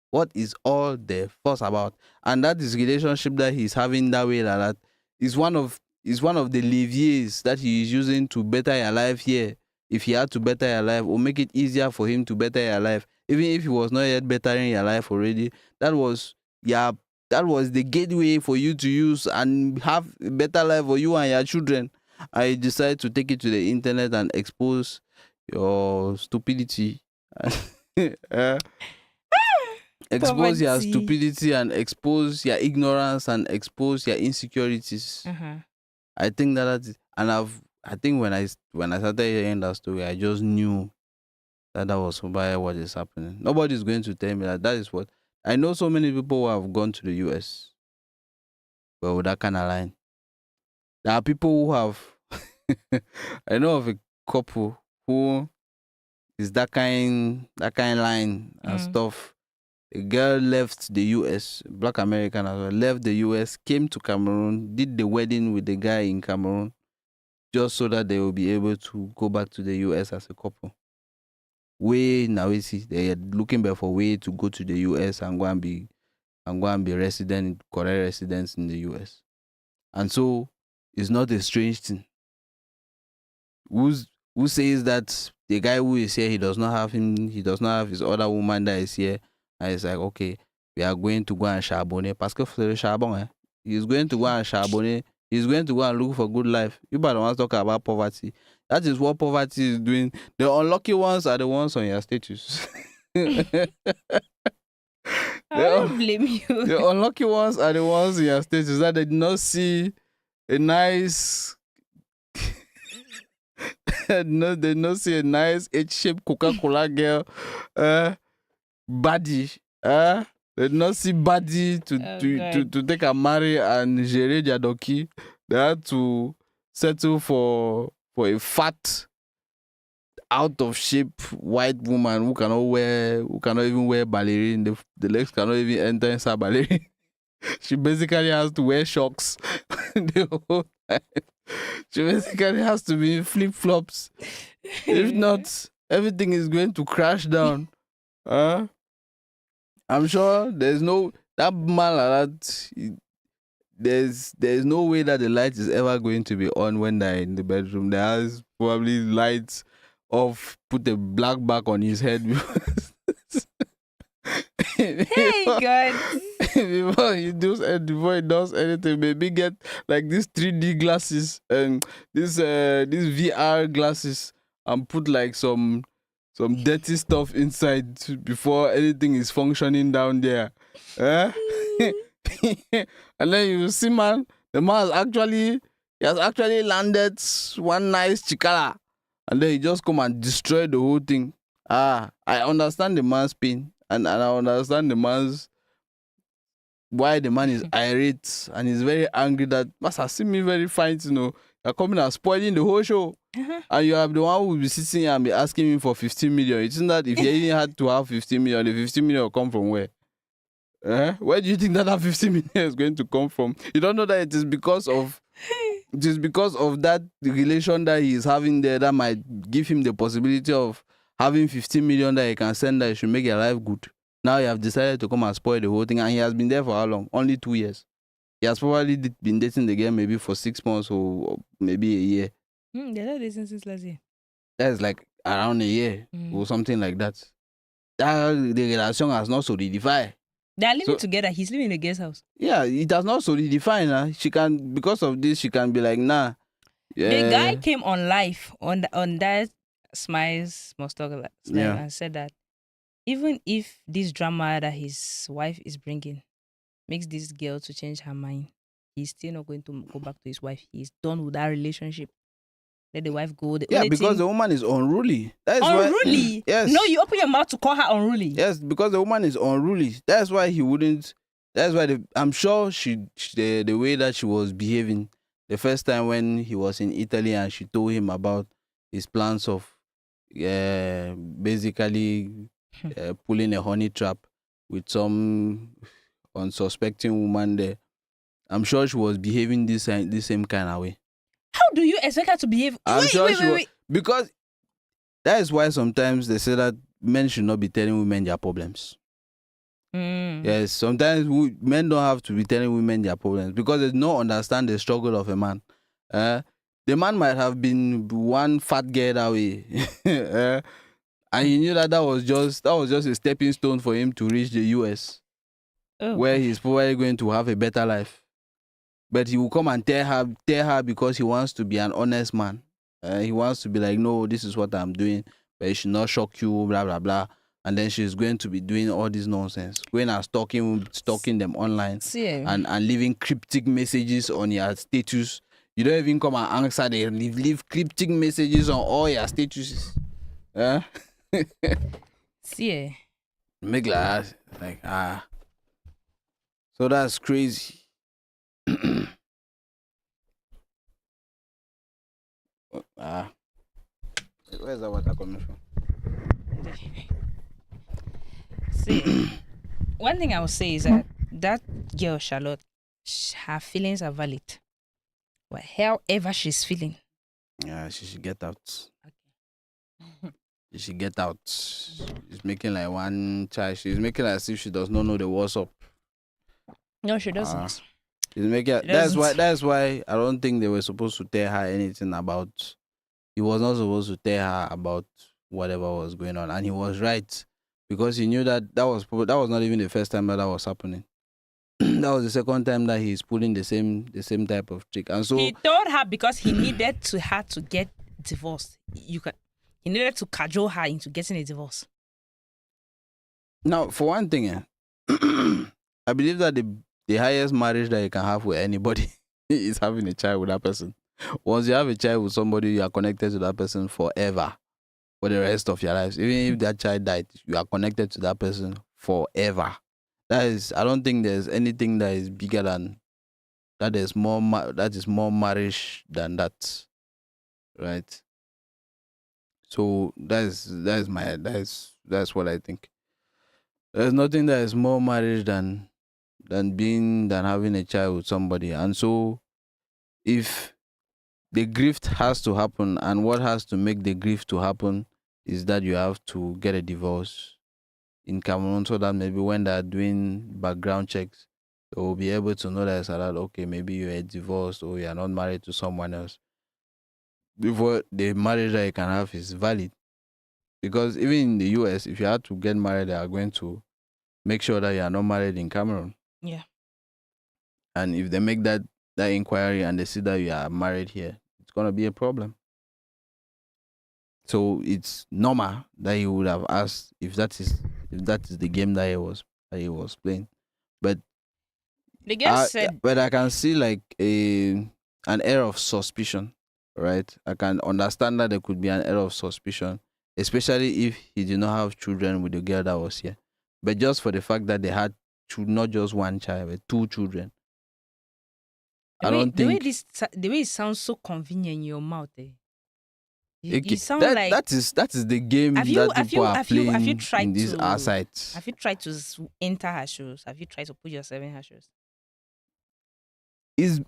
What is all the fuss about? And that is relationship that he's having that way like that is one of the leviers that he is using to better your life here. If he had to better your life, or make it easier for him to better your life, even if he was not yet bettering your life already, that was the gateway for you to use and have a better life for you and your children. I decided to take it to the internet and expose your stupidity uh, expose your Poverty. stupidity and expose your ignorance and expose your insecurities. I think that is, and I think when I started hearing that story, I just knew that was probably what is happening. Nobody's going to tell me that is what. I know so many people who have gone to the US, but with that kind of line. There are people who have. I know of a couple who is that kind line and stuff. A girl left the US, Black American as well, left the US, came to Cameroon, did the wedding with the guy in Cameroon, just so that they will be able to go back to the US as a couple. Now we see they are looking back for way to go to the US and go and be correct residents in the US. And so it's not a strange thing. Who says that the guy who is here, he does not have his other woman that is here, and it's like, okay, we are going to go and charbonner. Parce que c'est le charbon, eh? He's going to go and charbonner. He's going to go and look for good life. You don't want to talk about poverty. That is what poverty is doing. The unlucky ones are the ones on your status. I don't blame you. The unlucky ones are the ones in your status that they did not see a nice they did not see a nice H-shaped Coca-Cola girl body. They did not see body to take a marry and gérer their donkey. They had to settle for a fat, out of shape white woman who cannot even wear ballerine. The legs cannot even enter inside ballerine. She basically has to wear shocks the whole time. She basically has to be in flip-flops. If not, everything is going to crash down. I'm sure there's no that man like that. There's no way that the light is ever going to be on when they're in the bedroom. There's probably lights off, put a black bag on his head. Hey God. Before he does anything, maybe get like these 3D glasses and these VR glasses and put like some dirty stuff inside before anything is functioning down there. And then you see, man, the man has actually landed one nice chikala, and then he just come and destroy the whole thing. I understand the man's pain, and I understand why the man is irate and he's very angry that must have seen me very fine, you're coming and spoiling the whole show. And you have the one who will be sitting here and be asking me for 15 million. It's not that if you even had to have 15 million, the 15 million will come from where? Where do you think that 15 million is going to come from? You don't know that it is because of that relation that he is having there that might give him the possibility of having 15 million that he can send that should make your life good. Now you have decided to come and spoil the whole thing, and he has been there for how long? Only 2 years. He has probably been dating the girl maybe for 6 months or maybe a year. They're not dating since last year. That's like around a year or something like that. The relation has not solidified. They are living together. He's living in a guest house. Yeah, it does not solidify. She can, because of this, she can be like, nah. Yeah. The guy came on live on that Smiles Must Talk and said that even if this drama that his wife is bringing makes this girl to change her mind, he's still not going to go back to his wife. He's done with that relationship. Let the wife go. Because the woman is unruly. That is unruly? Yes. No, you open your mouth to call her unruly. Yes, because the woman is unruly. That's why he wouldn't. That's why I'm sure the way that she was behaving the first time when he was in Italy and she told him about his plans of basically pulling a honey trap with some unsuspecting woman there. I'm sure she was behaving this same kind of way. How do you expect her to behave? Wait. Because that is why sometimes they say that men should not be telling women their problems. Yes, sometimes men don't have to be telling women their problems because they don't understand the struggle of a man. The man might have been one fat girl that way, and he knew that was just a stepping stone for him to reach the US, where he's probably going to have a better life. But he will come and tell her because he wants to be an honest man. He wants to be like, no, this is what I'm doing, but it should not shock you, blah, blah, blah. and then she's going to be doing all this nonsense, going and stalking them online, See, and leaving cryptic messages on your status. You don't even come and answer. They leave cryptic messages on all your statuses. Yeah. see, Make like so that's crazy. Where's that water coming from? see. One thing I would say is that girl Charlotte, her feelings are valid. However she's feeling. Yeah, she should get out. Okay. She should get out. She's making like one child. She's making as if she does not know the WhatsApp. No, she doesn't. She's making. She That's doesn't. That's why I don't think they were supposed to tell her anything about. He was not supposed to tell her about whatever was going on, and he was right because he knew that was not even the first time that was happening. That was the second time that he's pulling the same type of trick, and so He told her because he needed her to get divorced. He needed to cajole her into getting a divorce. now for one thing, I believe that the highest marriage that you can have with anybody is having a child with that person. Once you have a child with somebody, you are connected to that person forever, for the rest of your lives. Even if that child died, you are connected to that person forever. I don't think there's anything that is bigger than that. Is more marriage than that, right? So that's what I think. There's nothing that is more marriage than having a child with somebody. And so if the grief has to happen, and what has to make the grief to happen is that you have to get a divorce in Cameroon, so that maybe when they're doing background checks, they will be able to know that okay, maybe you're divorced or you're not married to someone else before the marriage that you can have is valid. Because even in the US, if you had to get married, they are going to make sure that you are not married in Cameroon. Yeah. And if they make that inquiry and they see that you are married here, it's gonna be a problem. So it's normal that he would have asked if that is the game that he was playing. But The girl said, but I can see like an air of suspicion, right? I can understand that there could be an air of suspicion, especially if he did not have children with the girl that was here. But just for the fact that they had not just one child, but two children. the way it sounds so convenient in your mouth. You sound like that is the game that people are playing in these our sites. Have you tried to enter her shoes? Have you tried to put yourself in her shoes? Is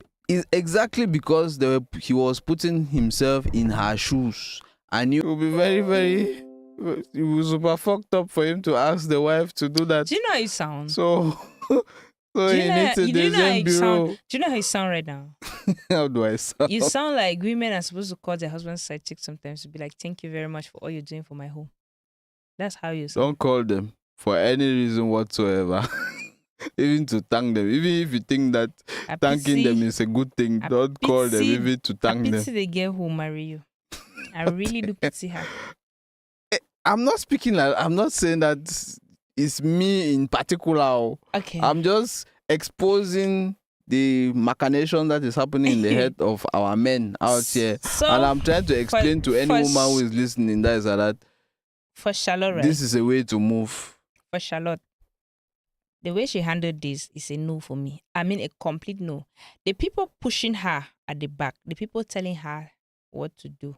exactly because he was putting himself in her shoes, and it would be very, very. It was super fucked up for him to ask the wife to do that. Do you know how you sound? So he needs a design bureau. Do you know how you sound right now? How do I sound? You sound like women are supposed to call their husband's side chick sometimes to be like, "Thank you very much for all you're doing for my home." That's how you sound. Don't call them for any reason whatsoever. Even to thank them. Even if you think that thanking them is a good thing, don't call them even to thank them. I pity the girl who will marry you. I really do pity her. I'm not saying that it's me in particular. Okay. I'm just exposing the machination that is happening in the head of our men out here. And I'm trying to explain to any woman who is listening that for Charlotte, right? This is a way to move. For Charlotte, the way she handled this is a no for me. I mean, a complete no. The people pushing her at the back, the people telling her what to do,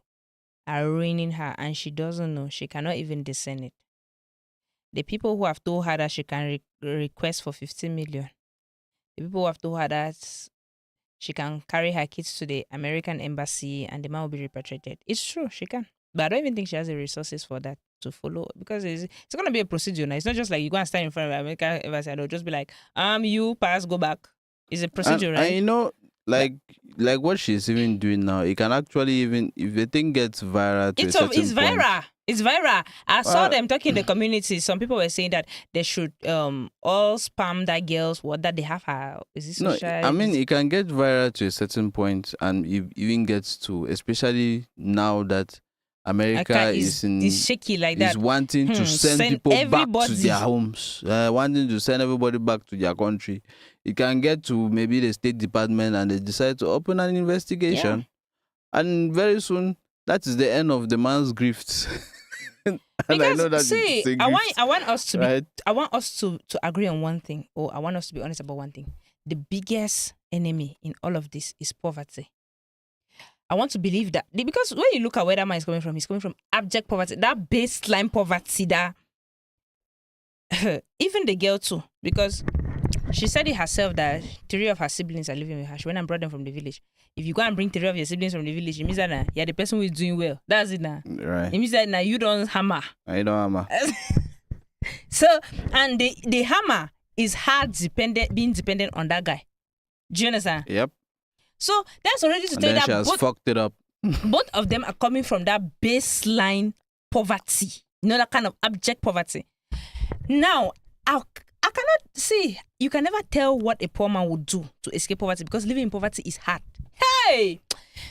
are ruining her, and she doesn't know. She cannot even discern it. The people who have told her that she can request for 15 million. The people who have told her that she can carry her kids to the American embassy and the man will be repatriated. It's true, she can. But I don't even think she has the resources for that to follow, because it's going to be a procedure now. It's not just like you go and stand in front of the American embassy and they'll just be like, you pass, go back. It's a procedure, right? And you know, like what she's even doing now, it can actually even, if the thing gets viral to a certain it's viral. Point, it's viral. I saw them talking in the community. Some people were saying that they should all spam that girl's what that they have her. Is this social? No, I mean, it can get viral to a certain point, and it even gets to, especially now that America is shaky like is that. wanting to send people back to their homes, wanting to send everybody back to their country. It can get to maybe the State Department and they decide to open an investigation. And very soon, that is the end of the man's grifts. And because, I know that see, I want us to right? I want us to agree on one thing, or I want us to be honest about one thing. The biggest enemy in all of this is poverty. I want to believe that, because when you look at where that man is coming from, he's coming from abject poverty, that baseline poverty that even the girl too, because she said it herself that 3 of her siblings are living with her. She went and brought them from the village. If you go and bring 3 of your siblings from the village, it means that you're the person who is doing well. That's it now. Right. It means that now you don't hammer. I don't hammer. So, and the hammer is hard being dependent on that guy. Do you understand? Yep. So that's already to And tell then that she has fucked it up. both of them are coming from that baseline poverty. You know, that kind of abject poverty. Now, I cannot see, you can never tell what a poor man would do to escape poverty, because living in poverty is hard. Hey!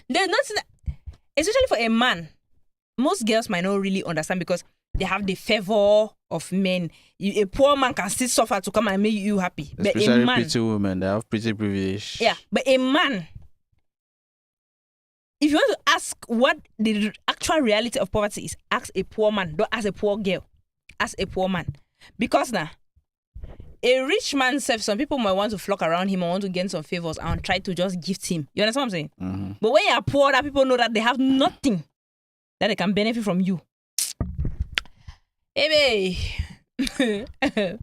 There's nothing, especially for a man. Most girls might not really understand because they have the favor of men. A poor man can still suffer to come and make you happy. But Especially a man, pretty women, they have pretty privilege. yeah, but a man, if you want to ask what the actual reality of poverty is, ask a poor man. Don't ask a poor girl. Ask a poor man. Because now, a rich man self, some people might want to flock around him or want to gain some favors and try to just gift him. You understand what I'm saying? Mm-hmm. But when you're poor, that people know that they have nothing that they can benefit from you. Hey,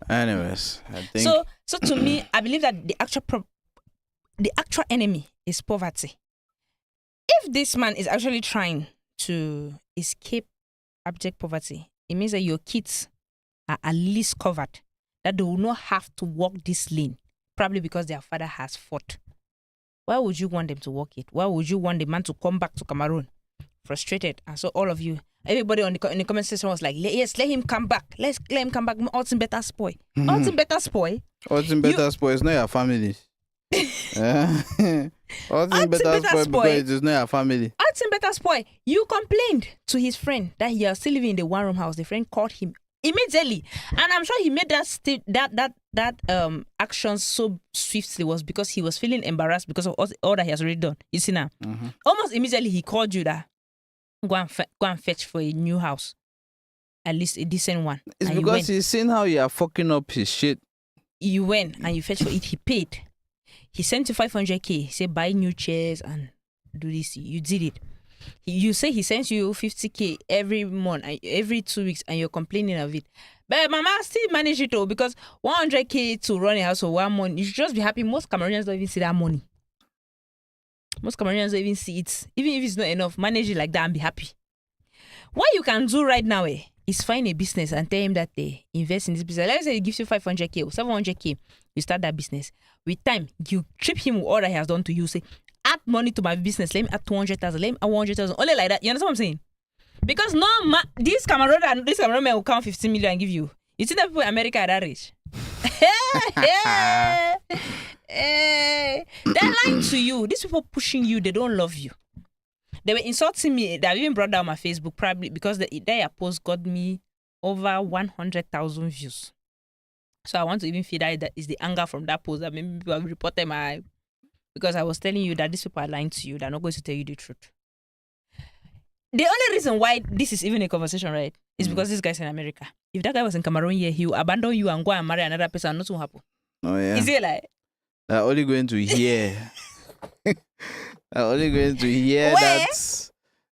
Anyways, I think so to me, I believe that the actual enemy is poverty. If this man is actually trying to escape abject poverty, it means that your kids are at least covered, that they will not have to walk this lane, probably because their father has fought. Why would you want them to walk it? Why would you want the man to come back to Cameroon frustrated? And so all of you, everybody in the comment section was like, yes, let him come back. Let him come back. Ultimate better spoil. Ultimate better spoil. Ultimate better spoil is not your family. Ultimate better spoil because it is not your family. Ultimate better spoil. You complained to his friend that he was still living in the one-room house. The friend called him immediately, and I'm sure he made that action so swiftly was because he was feeling embarrassed because of all that he has already done. You see now, almost immediately he called you that go and fetch for a new house, at least a decent one. It's and because he's seen how you are fucking up his shit. You went and you fetched for it. He paid. He sent you 500K. He said buy new chairs and do this. You did it. You say he sends you 50K every month, every 2 weeks, and you're complaining of it. But mama still manage it all, because 100K to run a house for 1 month, you should just be happy. Most Cameroonians don't even see that money. Most Cameroonians don't even see it. Even if it's not enough, manage it like that and be happy. What you can do right now is find a business and tell him that they invest in this business. Let's say he gives you 500K or 700K, you start that business. With time, you trip him with all that he has done to you. Say, add money to my business. Let me add 200,000. Let me add 100,000. Only like that. You understand what I'm saying? Because this Cameroon man will count 15 million and give you. You see that people in America are that rich? They're lying to you. These people pushing you, they don't love you. They were insulting me. They have even brought down my Facebook, probably because their post got me over 100,000 views. So I want to even feel that is the anger from that post that maybe people have reported my... Because I was telling you that these people are lying to you. They're not going to tell you the truth. The only reason why this is even a conversation, right, is because this guy's in America. If that guy was in Cameroon here, he will abandon you and go and marry another person and nothing will happen. Oh, yeah. Is it like... They're only going to hear. They're only going to hear that.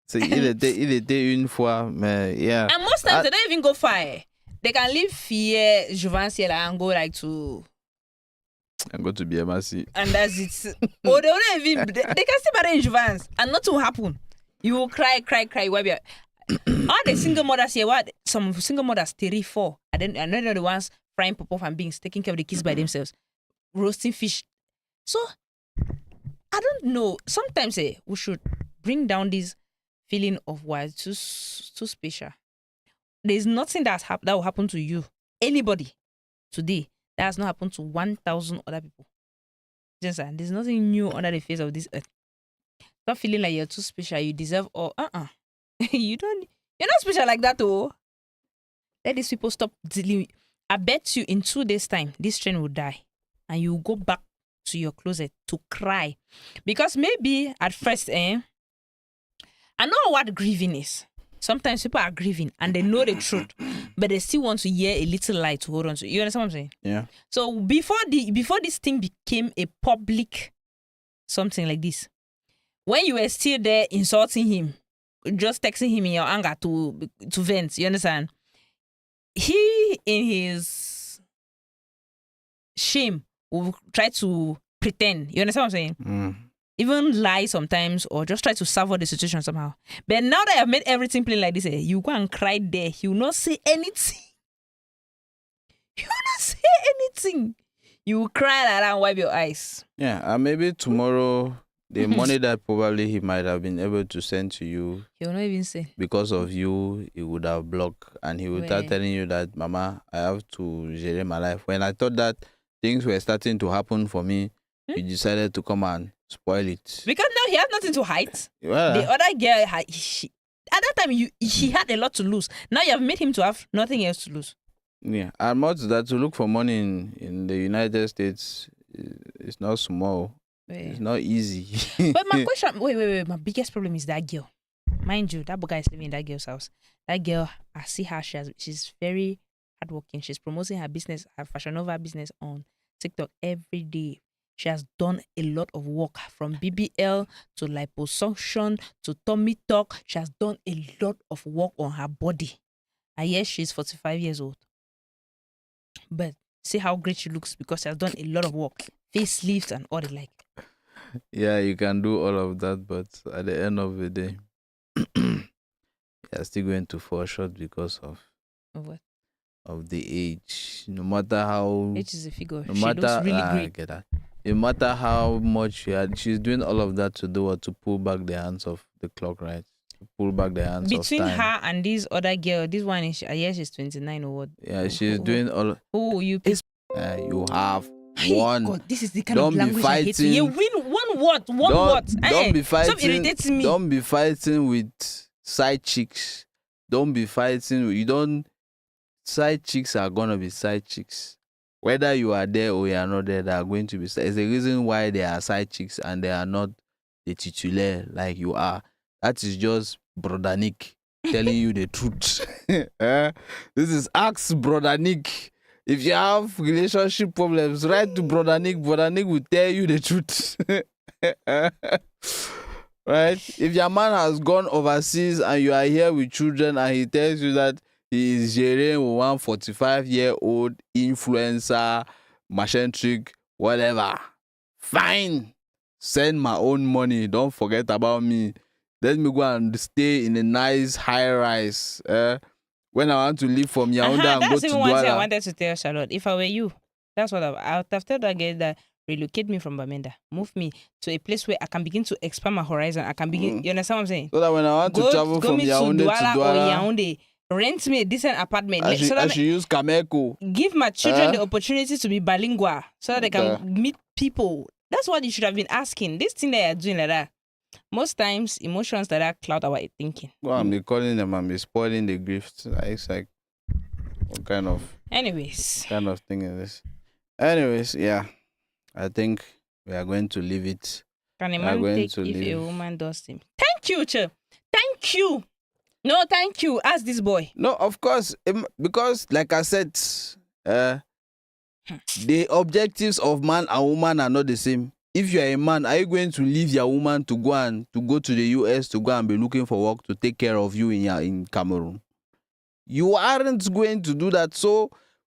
So il était une fois, mais yeah. And most times they don't even go far. They can leave here, Juvanciel, and go like to... And go to BMRC. And that's it. Or they don't even... They can still marry in Juvans and nothing will happen. You will cry. All the single mothers here, some single mothers 34, and then they're the ones frying pop-off and beans, taking care of the kids by themselves, roasting fish. So, I don't know. Sometimes we should bring down this feeling of why it's too special. There's nothing that will happen to you, anybody, today, that has not happened to 1,000 other people. There's nothing new under the face of this earth. Stop feeling like you're too special. You deserve all. You're not special like that, oh. Let these people stop dealing. I bet you in 2 days' time, this train will die. And you will go back to your closet to cry. Because maybe at first, I know what grieving is. Sometimes people are grieving and they know the truth, but they still want to hear a little lie to hold on to. You understand what I'm saying? Yeah. So before this thing became a public something like this, when you were still there insulting him, just texting him in your anger to vent, you understand? He, in his shame, will try to pretend. You understand what I'm saying? Mm. Even lie sometimes or just try to salve the situation somehow. But now that I've made everything plain like this, you go and cry there. He will not say anything. You will not say anything. You will cry like that and wipe your eyes. Yeah, and maybe tomorrow, the money that probably he might have been able to send to you, He will not even say. because of you, he would have blocked, and he would start Where? telling you that, Mama, I have to share my life. When I thought that things were starting to happen for me, you decided to come and spoil it. Because now he has nothing to hide. Well, The other girl, at that time, he had a lot to lose. Now you have made him to have nothing else to lose. yeah, and more to that, to look for money in the United States is not small. It's not easy. But my question, wait. My biggest problem is that girl. Mind you, that guy is living in that girl's house. That girl, I see her. She's very hardworking. She's promoting her business, her Fashion Nova business on TikTok every day. She has done a lot of work from BBL to liposuction to tummy tuck. She has done a lot of work on her body. And yes, she's 45 years old. But see how great she looks because she has done a lot of work. Facelifts and all the like. Yeah, you can do all of that, but at the end of the day, you're still going to fall short because of What? the age. No matter how, Age is a figure. no She matter looks really I great. get that. No matter how much she's doing all of that to do what, to pull back the hands of the clock, right? To pull back the hands Between of time. her and this other girl, this one is, yes, she's 29 or what? Yeah, she's doing all. Oh, you pick. You have Hey, one. God, this is the kind Don't of be language I hate. fighting. You win one word, Don't be fighting. Stop irritating me. Don't be fighting with side chicks. Don't be fighting. You don't. Side chicks are gonna be side chicks. Whether you are there or you are not there, they are going to be. There's a reason why they are side chicks and they are not the titular like you are. That is just Brother Nick telling you the truth. This is Ask Brother Nick. If you have relationship problems, write to Brother Nick. Brother Nick will tell you the truth. Right? If your man has gone overseas and you are here with children and he tells you that he is sharing with one 45-year-old influencer, machine trick, whatever, fine. Send my own money. Don't forget about me. Let me go and stay in a nice high rise. When I want to leave from Yaoundé and go That's to even one thing I Douala. wanted to tell Charlotte. If I were you, that's what I would have told that girl that relocate me from Bamenda. Move me to a place where I can begin to expand my horizon. I can begin, you understand what I'm saying? So that when I want to travel go from me Yaoundé to to Douala or Douala, Yaoundé. Rent me a decent apartment. I so that should use Kameko. give my children the opportunity to be bilingual so that they can Okay. meet people. That's what you should have been asking. This thing that you're doing like that. Most times, emotions like that cloud our thinking. Go and be calling them and be spoiling the gift. It's like, what kind of Anyways. thing is this? Anyways, yeah. I think we are going to leave it. Can a We are man going take to if a leave. woman does him? Thank you, Che. Thank you. No, thank you. Ask this boy. No, of course, because like I said, the objectives of man and woman are not the same. If you are a man, are you going to leave your woman to go to the US to go and be looking for work to take care of you in Cameroon? You aren't going to do that. So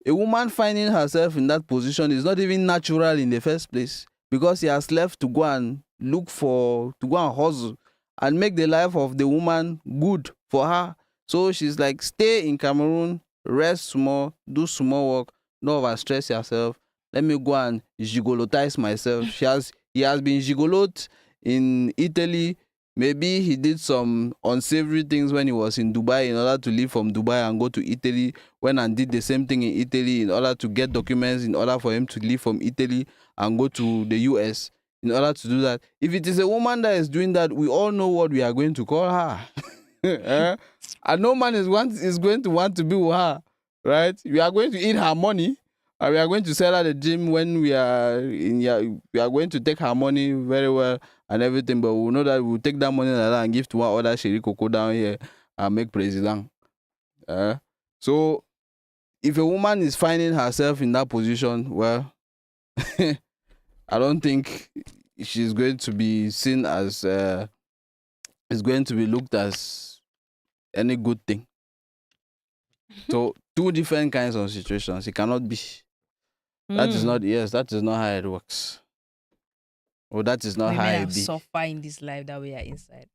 a woman finding herself in that position is not even natural in the first place, because he has left to go and hustle and make the life of the woman good for her. So she's like, stay in Cameroon, rest small, do small work, not overstress yourself. Let me go and gigolotize myself. He has been gigolot in Italy. Maybe he did some unsavory things when he was in Dubai in order to leave from Dubai and go to Italy. Went and did the same thing in Italy in order to get documents, in order for him to leave from Italy and go to the US in order to do that. If it is a woman that is doing that, we all know what we are going to call her. And no man is going to want to be with her, right? We are going to eat her money, and we are going to sell her the gym when we are we are going to take her money very well and everything, but we know that we'll take that money like that and give to one other Sheri Coco down here and make president. So if a woman is finding herself in that position, well, I don't think she's going to be seen as is going to be looked as any good thing. So two different kinds of situations. It cannot be. That is not that is not how it works. Or that is not how Women it are be. suffer in this life that we are inside.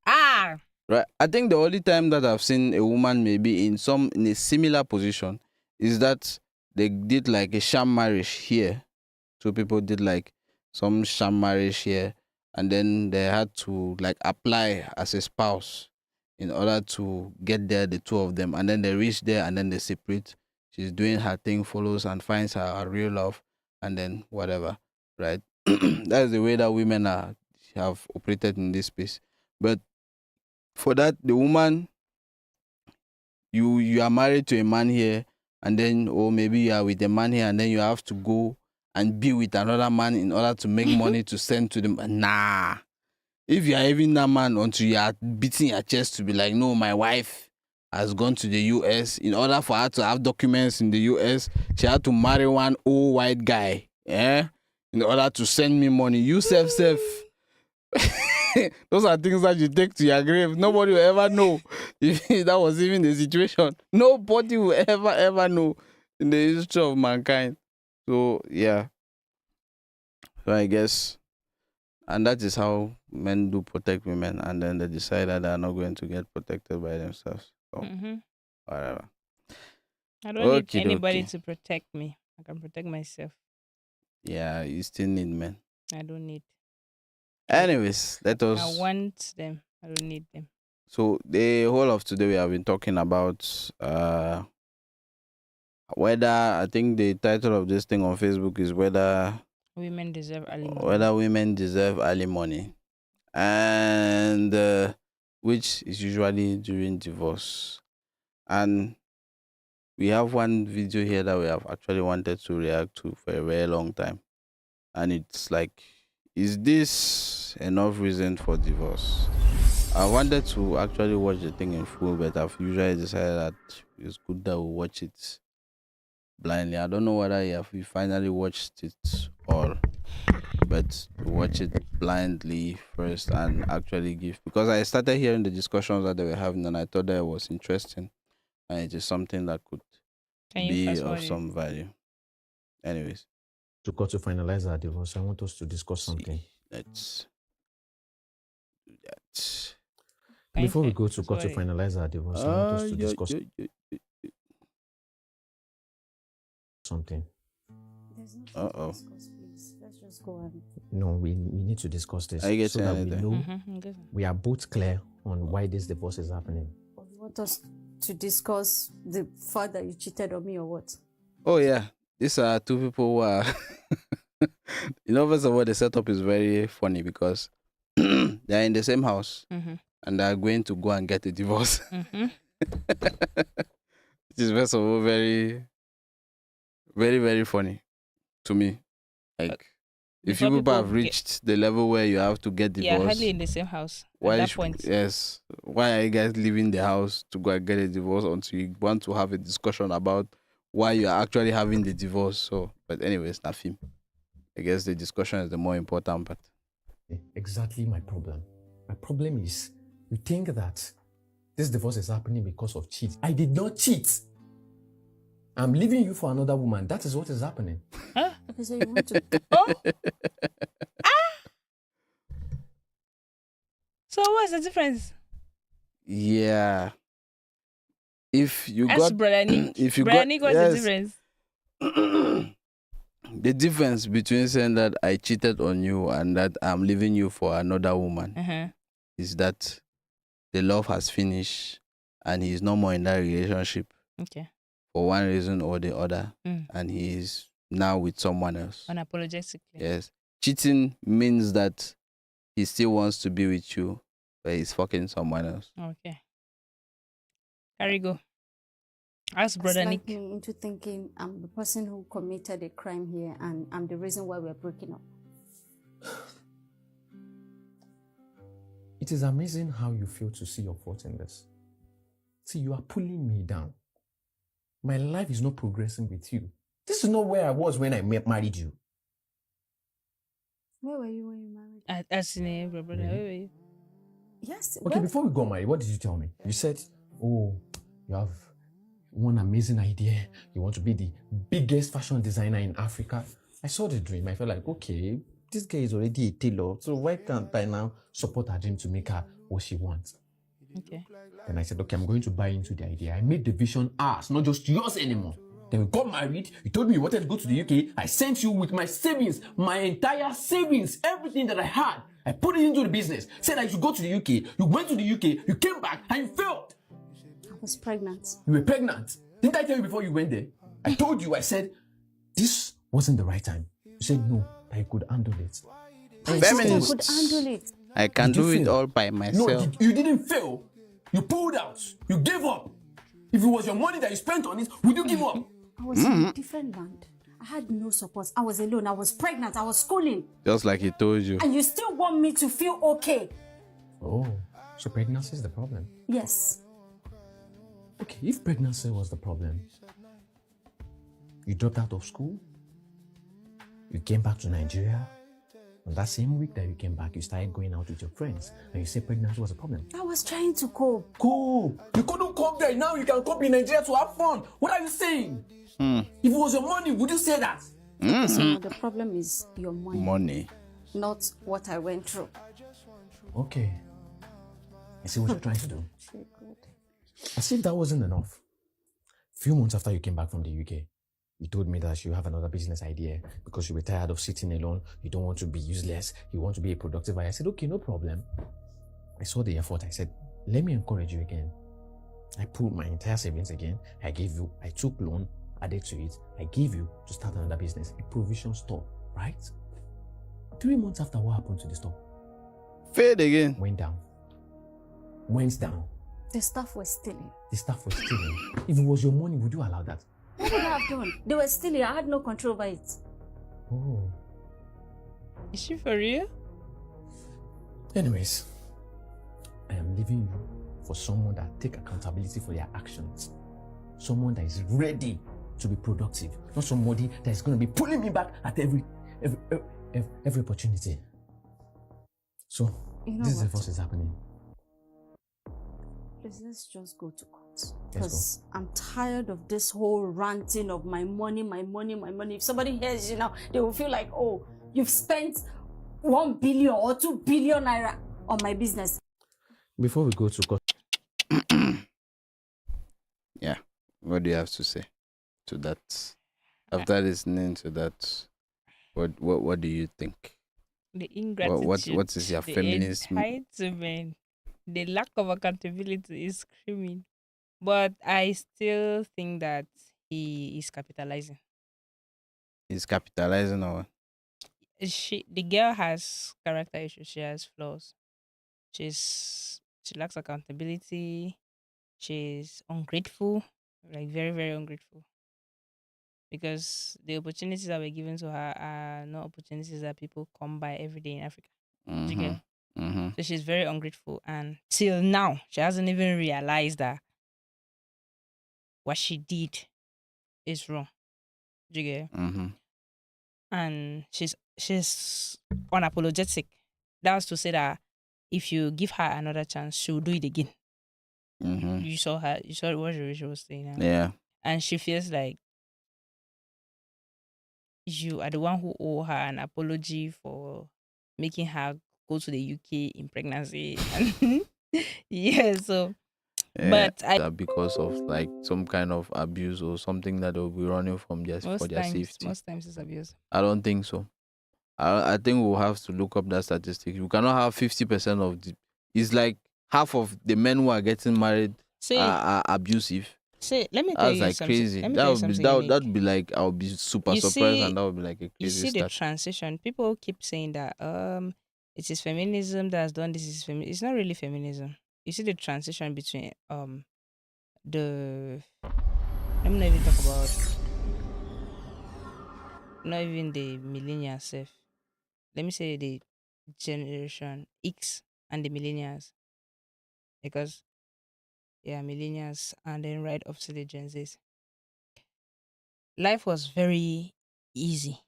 Right. I think the only time that I've seen a woman maybe in a similar position is that they did like a sham marriage here. So people did like some sham marriage here, and then they had to like apply as a spouse in order to get there, the two of them, and then they reach there and then they separate. She's doing her thing, follows and finds her real love, and then whatever, right? That's the way that women have operated in this space. But for that, the woman, you are married to a man here, and then maybe you are with a man here, and then you have to go and be with another man in order to make money to send to them. Nah. If you are even that man until you are beating your chest to be like, no, my wife has gone to the US. In order for her to have documents in the US, she had to marry one old white guy. In order to send me money. You self. Those are things that you take to your grave. Nobody will ever know if that was even the situation. Nobody will ever know in the history of mankind. So, yeah. So, I guess, and that is how men do protect women, and then they decide that they are not going to get protected by themselves. So, whatever. I don't need anybody to protect me. I can protect myself. Yeah, you still need men. I don't need. Anyways, let us. I want them. I don't need them. So the whole of today we have been talking about whether, I think the title of this thing on Facebook is whether women deserve alimony. Whether women deserve alimony, and which is usually during divorce. And we have one video here that we have actually wanted to react to for a very long time, and it's like, is this enough reason for divorce? I wanted to actually watch the thing in full, but I've usually decided that it's good that we watch it blindly. I don't know whether you finally watched it all, but watch it blindly first and actually give, because I started hearing the discussions that they were having and I thought that it was interesting and it is something that could be of some value. Anyways, to finalize our divorce, I want us to discuss something. Let's do that. Before we go to court to finalize our divorce, I want us to discuss something. Let's just go on. No, we need to discuss this so that we know we are both clear on why this divorce is happening. You want us to discuss the fact that you cheated on me or what? Oh yeah, these are two people who are first of all, the setup is very funny because they are in the same house and they are going to go and get a divorce. It is first of all very, very, very funny to me. Like, if you people have reached the level where you have to get divorced, hardly in the same house why at that point. Yes. Why are you guys leaving the house to go and get a divorce until you want to have a discussion about why you are actually having the divorce? So, but anyways, nothing. I guess the discussion is the more important part. Exactly my problem. My problem is you think that this divorce is happening because of cheat. I did not cheat. I'm leaving you for another woman. That is what is happening. Huh? Okay, so you want to... So what's the difference? Yeah. If you Ask got... Brother Nick. If you Brother got... Nick, what's the difference? The difference between saying that I cheated on you and that I'm leaving you for another woman is that the love has finished and he's no more in that relationship. Okay. For one reason or the other, and he is now with someone else. Unapologetically. Yes. Cheating means that he still wants to be with you, but he's fucking someone else. Okay. Carry go. Ask brother Slight Nick. me into thinking I'm the person who committed a crime here and I'm the reason why we're breaking up. It is amazing how you fail to see your fault in this. See, you are pulling me down. My life is not progressing with you. This is not where I was when I married you. Where were you when you married? As in a brother, Really? where were you? Yes. Okay, before we got married, what did you tell me? You said, oh, you have one amazing idea. You want to be the biggest fashion designer in Africa. I saw the dream. I felt like, okay, this girl is already a tailor. So why can't I now support her dream to make her what she wants? Okay. Then I said, okay, I'm going to buy into the idea. I made the vision ours, not just yours anymore. Then we got married. You told me you wanted to go to the UK. I sent you with my savings, my entire savings, everything that I had. I put it into the business. Said I should go to the UK. You went to the UK. You came back and you failed. I was pregnant. You were pregnant. Didn't I tell you before you went there? I told you, I said, this wasn't the right time. You said no, that you could handle it. I Feminist. could handle it. I can Did you do it fail? all by No, myself. you didn't fail. You pulled out. You gave up. If it was your money that you spent on it, would you give up? I was in a different land. I had no support. I was alone. I was pregnant. I was schooling. Just like he told you. And you still want me to feel okay? Oh, so pregnancy is the problem. Yes. Okay, if pregnancy was the problem, you dropped out of school, you came back to Nigeria, and that same week that you came back, you started going out with your friends, and you said pregnancy was a problem. I was trying to cope. Cope! You couldn't cope there, now you can cope in Nigeria to have fun. What are you saying? If it was your money, would you say that? So the problem is your money, Money. not what I went through. Okay. I see what you're trying to do. As if that wasn't enough. Few months after you came back from the UK, you told me that you have another business idea because you were tired of sitting alone. You don't want to be useless. You want to be a productive. I said, okay, no problem. I saw the effort. I said, let me encourage you again. I pulled my entire savings again. I took loan, added to it. I gave you to start another business, a provision store, right? 3 months after, what happened to the store? Fade again. Went down. Went down. The stuff was stealing. The staff was stealing. If it was your money, would you allow that? What would I have done? They were stealing. I had no control over it. Oh. Is she for real? Anyways, I am leaving you for someone that take accountability for their actions. Someone that is ready to be productive. Not somebody that is going to be pulling me back at every opportunity. So, You know this is what? what is happening. Please, let's just go to court. Let's Because I'm tired of this whole ranting of my money, my money, my money. If somebody hears you now, they will feel like, oh, you've spent 1 billion or 2 billion naira on my business. Before we go to court, Yeah. What do you have to say to that? After listening to that, what do you think? The ingratitude. What is your the feminist? entitlement, the lack of accountability is screaming. But I still think that he is capitalizing. Is capitalizing on? The girl has character issues. She has flaws. She lacks accountability. She's ungrateful, like very, very ungrateful. Because the opportunities that were given to her are not opportunities that people come by every day in Africa. Do you get? So she's very ungrateful, and till now she hasn't even realized that what she did is wrong. Do you get? And she's unapologetic. That was to say that if you give her another chance, she will do it again. You saw what she was saying. Yeah. And she feels like you are the one who owe her an apology for making her go to the UK in pregnancy. Yeah, so but that because of like some kind of abuse or something that they'll be running from just for their safety. most times it's abuse. I don't think so. I think we'll have to look up that statistic. You cannot have 50% of the. It's like half of the men who are getting married are abusive. Let me tell That's you like something. crazy. Let me tell you something unique. That'd be like I'll be super You surprised, see- and that would be like a You crazy see the start. transition. People keep saying that it is feminism that has done this. Is it's not really feminism. You see the transition between let me not even talk about not even the millennials self. Let me say the generation X and the millennials because millennials and then right up to the Gen Zs. Life was very easy.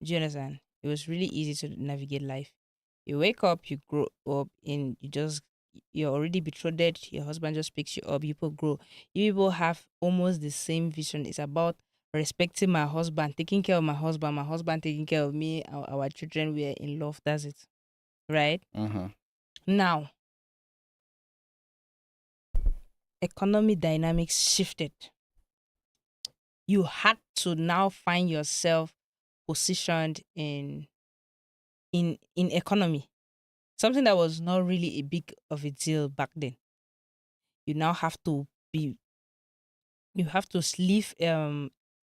Do you understand? It was really easy to navigate life. You wake up, you grow up, and you're already betrothed. Your husband just picks you up. You people grow. You people have almost the same vision. It's about respecting my husband, taking care of my husband taking care of me, our children. We are in love. That's it, right? Mm-hmm. Now, economy dynamics shifted. You had to now find yourself positioned in economy, something that was not really a big of a deal back then. You now have to leave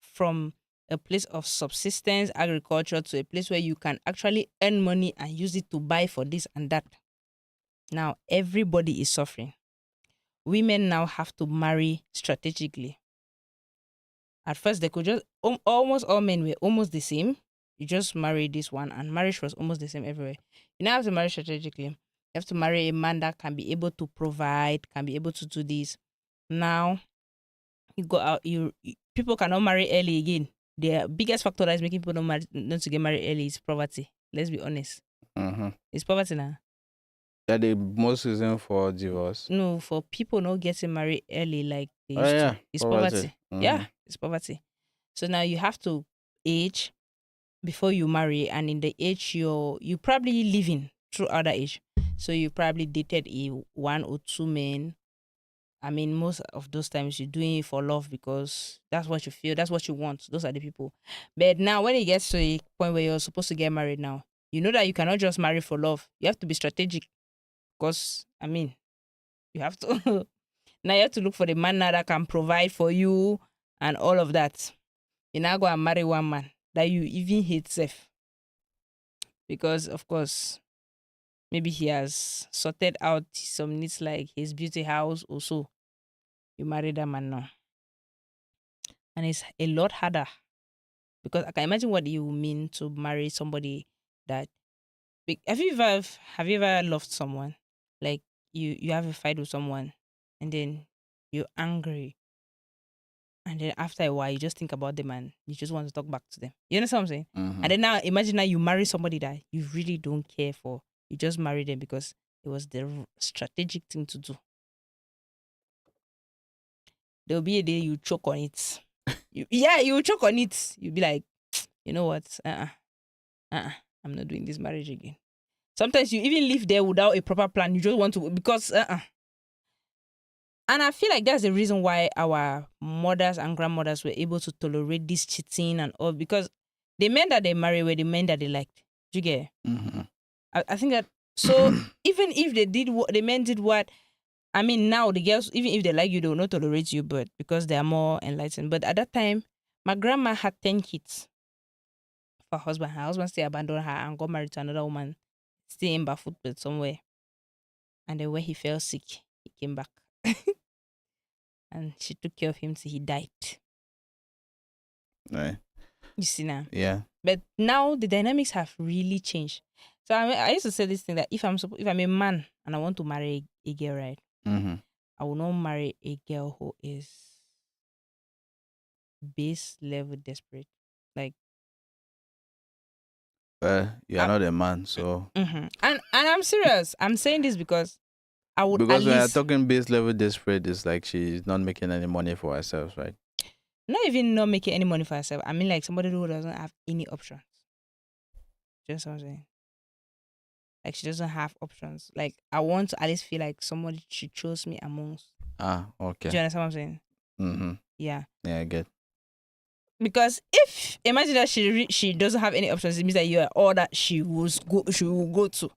from a place of subsistence agriculture to a place where you can actually earn money and use it to buy for this and that. Now everybody is suffering. Women now have to marry strategically. At first, they could just almost all men were almost the same. You just marry this one, and marriage was almost the same everywhere. You now have to marry strategically. You have to marry a man that can be able to provide, can be able to do this. Now, you go out. People cannot marry early again. The biggest factor that is making people not to get married early is poverty. Let's be honest. Mm-hmm. It's poverty now. That the most reason for divorce. No, for people not getting married early like they Oh used yeah, to. It's poverty. Mhm. Yeah, it's poverty. So now you have to age before you marry, and in the age you probably living through other age. So you probably dated one or two men. I mean, most of those times you're doing it for love because that's what you feel, that's what you want. Those are the people. But now when it gets to a point where you're supposed to get married now, you know that you cannot just marry for love. You have to be strategic because I mean, you have to now you have to look for the man now that can provide for you and all of that. You now go and marry one man that you even hate safe. Because of course, maybe he has sorted out some needs like his beauty house or so. You marry that man now. And it's a lot harder. Because I can imagine what you mean to marry somebody that have you ever loved someone? Like you have a fight with someone and then you're angry. And then after a while, you just think about them and you just want to talk back to them. You understand what I'm saying? Mhm. And then now, imagine now you marry somebody that you really don't care for. You just marry them because it was the strategic thing to do. There'll be a day you choke on it. You will choke on it. You'll be like, you know what? I'm not doing this marriage again. Sometimes you even live there without a proper plan. You just want to, because And I feel like that's the reason why our mothers and grandmothers were able to tolerate this cheating and all, because the men that they married were the men that they liked. Do you get it? Mm-hmm. I think that, so even if the men did what, I mean, now the girls, even if they like you, they will not tolerate you, but because they are more enlightened. But at that time, my grandma had 10 kids for her husband. Her husband still abandoned her and got married to another woman, stay in barefoot but somewhere. And then when he fell sick, he came back. And she took care of him till he died. Right. You see now? Yeah. But now the dynamics have really changed. So I used to say this thing that if I'm a man and I want to marry a girl, right? Mm-hmm. I will not marry a girl who is base level desperate. Like, Well, you are not a man, so and I'm serious. I'm saying this because I would because at when you're least talking base level desperate, it's like she's not making any money for herself, right? not even not making any money for herself. I mean, like somebody who doesn't have any options. Just what I'm saying. Like she doesn't have options. Like I want to at least feel like somebody she chose me amongst. Ah, okay. Do you understand what I'm saying? Mm-hmm. Yeah. Yeah, I get. Because if imagine that she doesn't have any options, it means that you are all that she will go to.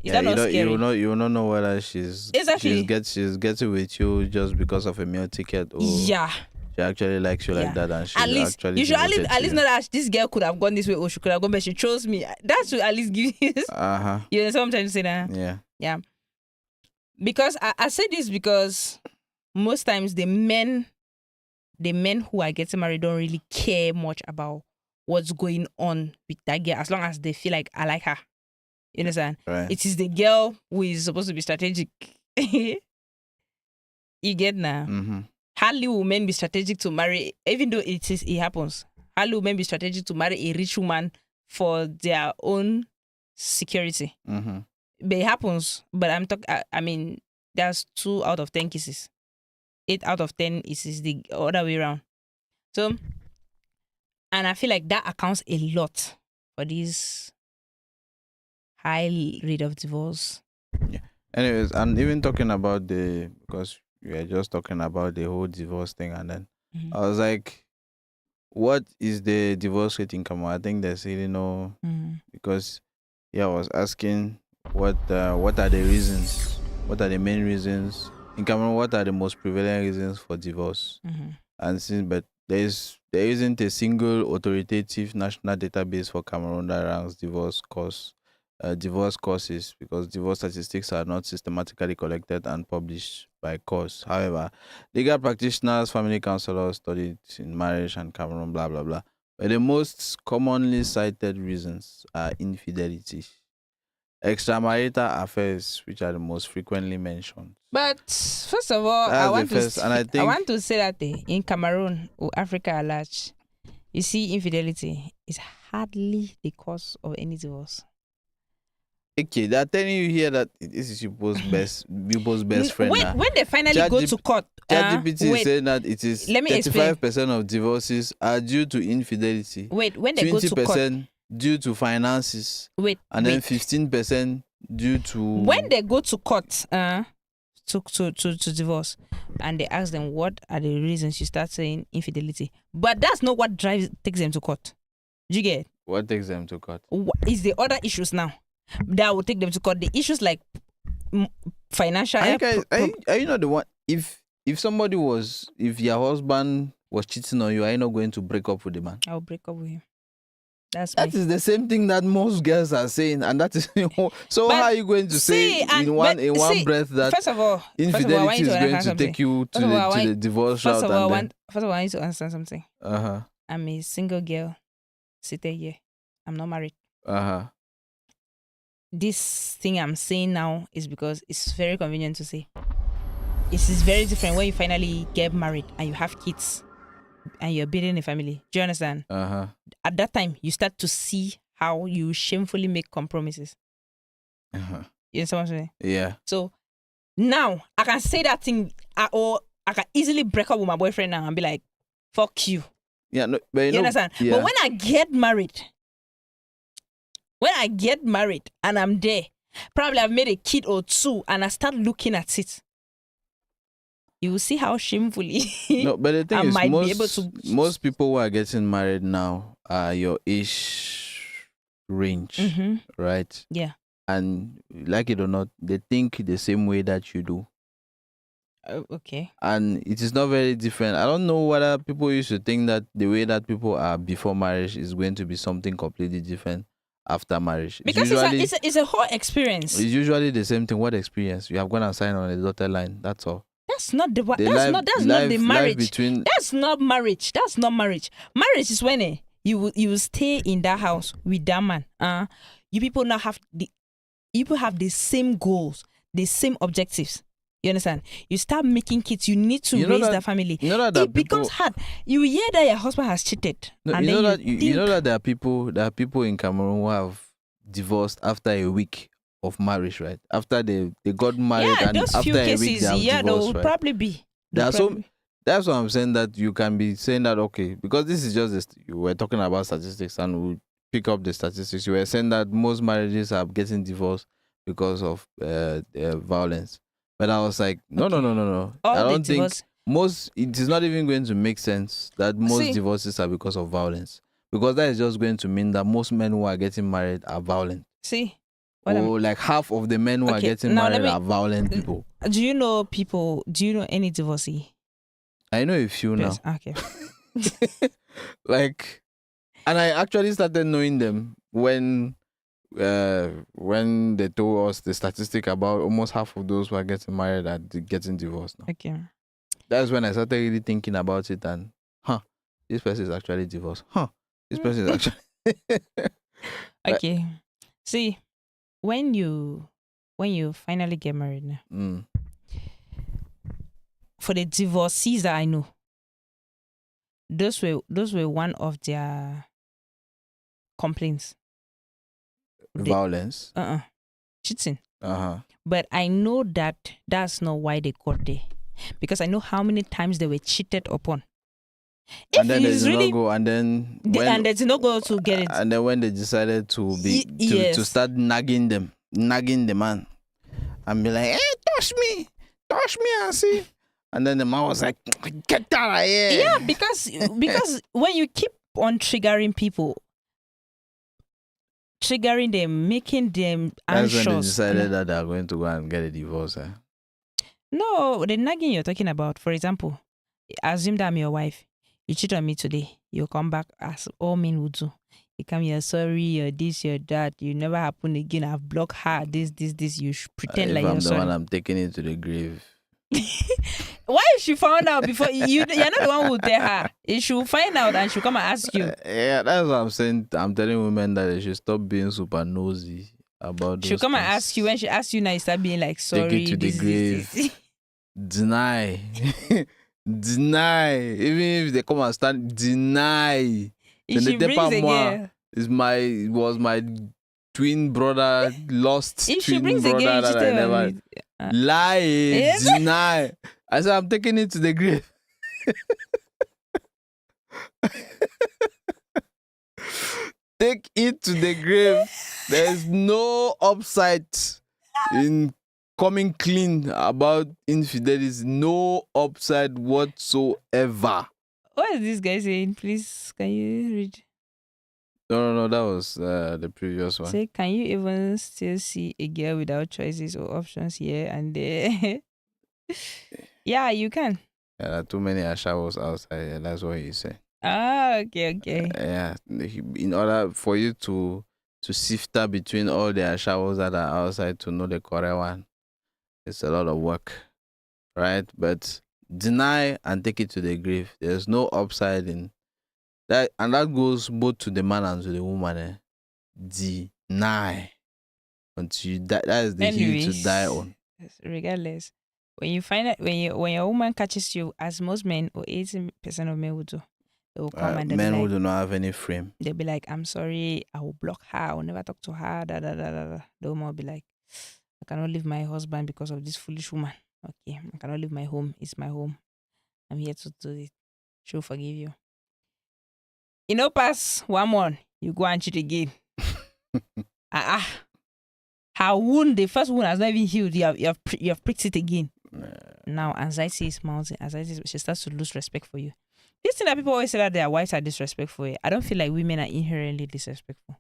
Is that not scary? You will not know whether she's Exactly. she's getting with you just because of a meal ticket, or Yeah. she actually likes you like that, and she's At least actually you should at devoted to least you. know that this girl could have gone this way or she could have gone, but she chose me. That should at least give you. Uh-huh. You understand what I'm trying to say now? Yeah. Yeah. Because I say this because most times the men who are getting married don't really care much about what's going on with that girl as long as they feel like I like her. You understand? Right. It is the girl who is supposed to be strategic. You get now? Mm-hmm. Hardly will men be strategic to marry, even though it happens. Hardly will men be strategic to marry a rich woman for their own security. Mm-hmm. But it happens. But I mean, there's 2 out of 10 cases. 8 out of 10 is the other way around. So, and I feel like that accounts a lot for this high rate of divorce. Anyways, and even talking about because we were just talking about the whole divorce thing, and then Mhm. I was like, what is the divorce rate in Cameroon? I think there's really no, because I was asking what are the reasons, what are the main reasons in Cameroon, what are the most prevalent reasons for divorce? And but there isn't a single authoritative national database for Cameroon that ranks divorce causes, because divorce statistics are not systematically collected and published by cause. However, legal practitioners, family counselors studied in marriage and Cameroon, blah blah blah. But the most commonly cited reasons are infidelity, extramarital affairs, which are the most frequently mentioned. But first of all, That's I the want first, and I I think want to say that in Cameroon or Africa at large, you see, infidelity is hardly the cause of any divorce. okay, they're telling you here that this is people's best friend. When they finally go to court, ChatGPT is wait, saying that it is let me explain. 35% of divorces are due to infidelity. Wait, when they go to court, 20% due to finances, and then 15% due to when they go to court, to divorce, and they ask them what are the reasons, you start saying infidelity, but that's not what takes them to court. Do you get it? What takes them to court? Is the other issues now that will take them to court? The issues like financial. Are you not the one? If your husband was cheating on you, are you not going to break up with the man? I'll break up with him. That is the same thing that most girls are saying, and that is so. But how are you going to say in one breath that first of all, infidelity is going to take you to the divorce route? First of all, I need to understand something. I'm a single girl sitting here. I'm not married. This thing I'm saying now is because it's very convenient to say. It is very different when you finally get married and you have kids and you're building a family. Do you understand? At that time, you start to see how you shamefully make compromises. You understand what I'm saying? Yeah. So now I can say that thing, or I can easily break up with my boyfriend now and be like, "Fuck you." Yeah, no, but you understand? Yeah. But when I get married and I'm there, probably I've made a kid or 2 and I start looking at it, you will see how shamefully no, but the thing I is, might be able to. Most people who are getting married now are your age range, right? Yeah. And like it or not, they think the same way that you do. Okay. And it is not very different. I don't know whether people used to think that the way that people are before marriage is going to be something completely different after marriage. Because it's a whole experience. It's usually the same thing. What experience? You have gone and signed on a dotted line. That's all. That's not the that's not the marriage. That's not marriage. That's not marriage. Marriage is when you stay in that house with that man. You people now have the same goals, the same objectives. You understand? You start making kids. You need to raise that family. You know that it becomes hard. You hear that your husband has cheated. No, and you know that there are people in Cameroon who have divorced after a week of marriage, right? After they got married, and those after few a cases, week they have divorced, there will right? probably be. That's what I'm saying, that you can be saying that, okay, because this is just you were talking about statistics, and we'll pick up the statistics. You were saying that most marriages are getting divorced because of violence. But I was like, no. I don't think it is not even going to make sense that most divorces are because of violence. Because that is just going to mean that most men who are getting married are violent. Like half of the men who are getting married are violent people. Do you know any divorcee? I know a few now. Okay. And I actually started knowing them when they told us the statistic about almost half of those who are getting married are getting divorced now. Okay. That's when I started really thinking about it, and this person is actually divorced. This person is actually Okay. See, when you finally get married now, for the divorcees that I know, those were one of their complaints. violence. Cheating. Uh-huh. But I know that that's not why they got there, because I know how many times they were cheated upon. If And then it's there's really, no go, and then and there's no go to get it. And then when they decided to to start nagging the man, and be like, "Hey, touch me, and see." And then the man was like, "Get out of here." Yeah, because when you keep on triggering people, triggering them, making them that's anxious. when they decided that they are going to go and get a divorce. No, the nagging you're talking about, for example, assume that I'm your wife. You cheat on me today. You'll come back as all men would do. You come here, sorry, you're this, you're that. You never happen again. I've blocked her. This. You pretend like if I'm you're the sorry. one, I'm taking it to the grave. Why if she found out before you're not the one who tell her? If she'll find out and she'll come and ask you. Yeah, that's what I'm saying. I'm telling women that they should stop being super nosy about those She'll come and things. ask you. When she asks you now, you start being like, sorry. Take it to the grave. Deny. Deny. Even if they come and stand, deny. If she brings a girl, was my twin brother, lost if she twin brings a brother girl, that I never lie, Yes. deny. I said I'm taking it to the grave. Take it to the grave. There's no upside in coming clean about infidelity. No upside whatsoever. What is this guy saying? Please, can you read? No, that was the previous one. Say, can you even still see a girl without choices or options here and there? Yeah, you can. Yeah, there are too many ashawos outside. Yeah, that's what he said. Okay. Yeah, in order for you to sift out between all the ashawos that are outside to know the correct one, it's a lot of work, right? But deny and take it to the grave. There's no upside in that, and that goes both to the man and to the woman. Deny until you die. That is the hill to die on. Regardless, when you find out, when your woman catches you, as most men or 80% of men would do, they will come and men like, who do not have any frame. They'll be like, I'm sorry, I will block her, I will never talk to her. The woman will be like, I cannot leave my husband because of this foolish woman. Okay, I cannot leave my home. It's my home. I'm here to do it. She'll forgive you. You know, pass 1 month, you go and cheat again. Her wound, the first wound has not even healed. You have pricked it again. Now anxiety is mounting. She starts to lose respect for you. This thing that people always say that their wives are disrespectful. I don't feel like women are inherently disrespectful.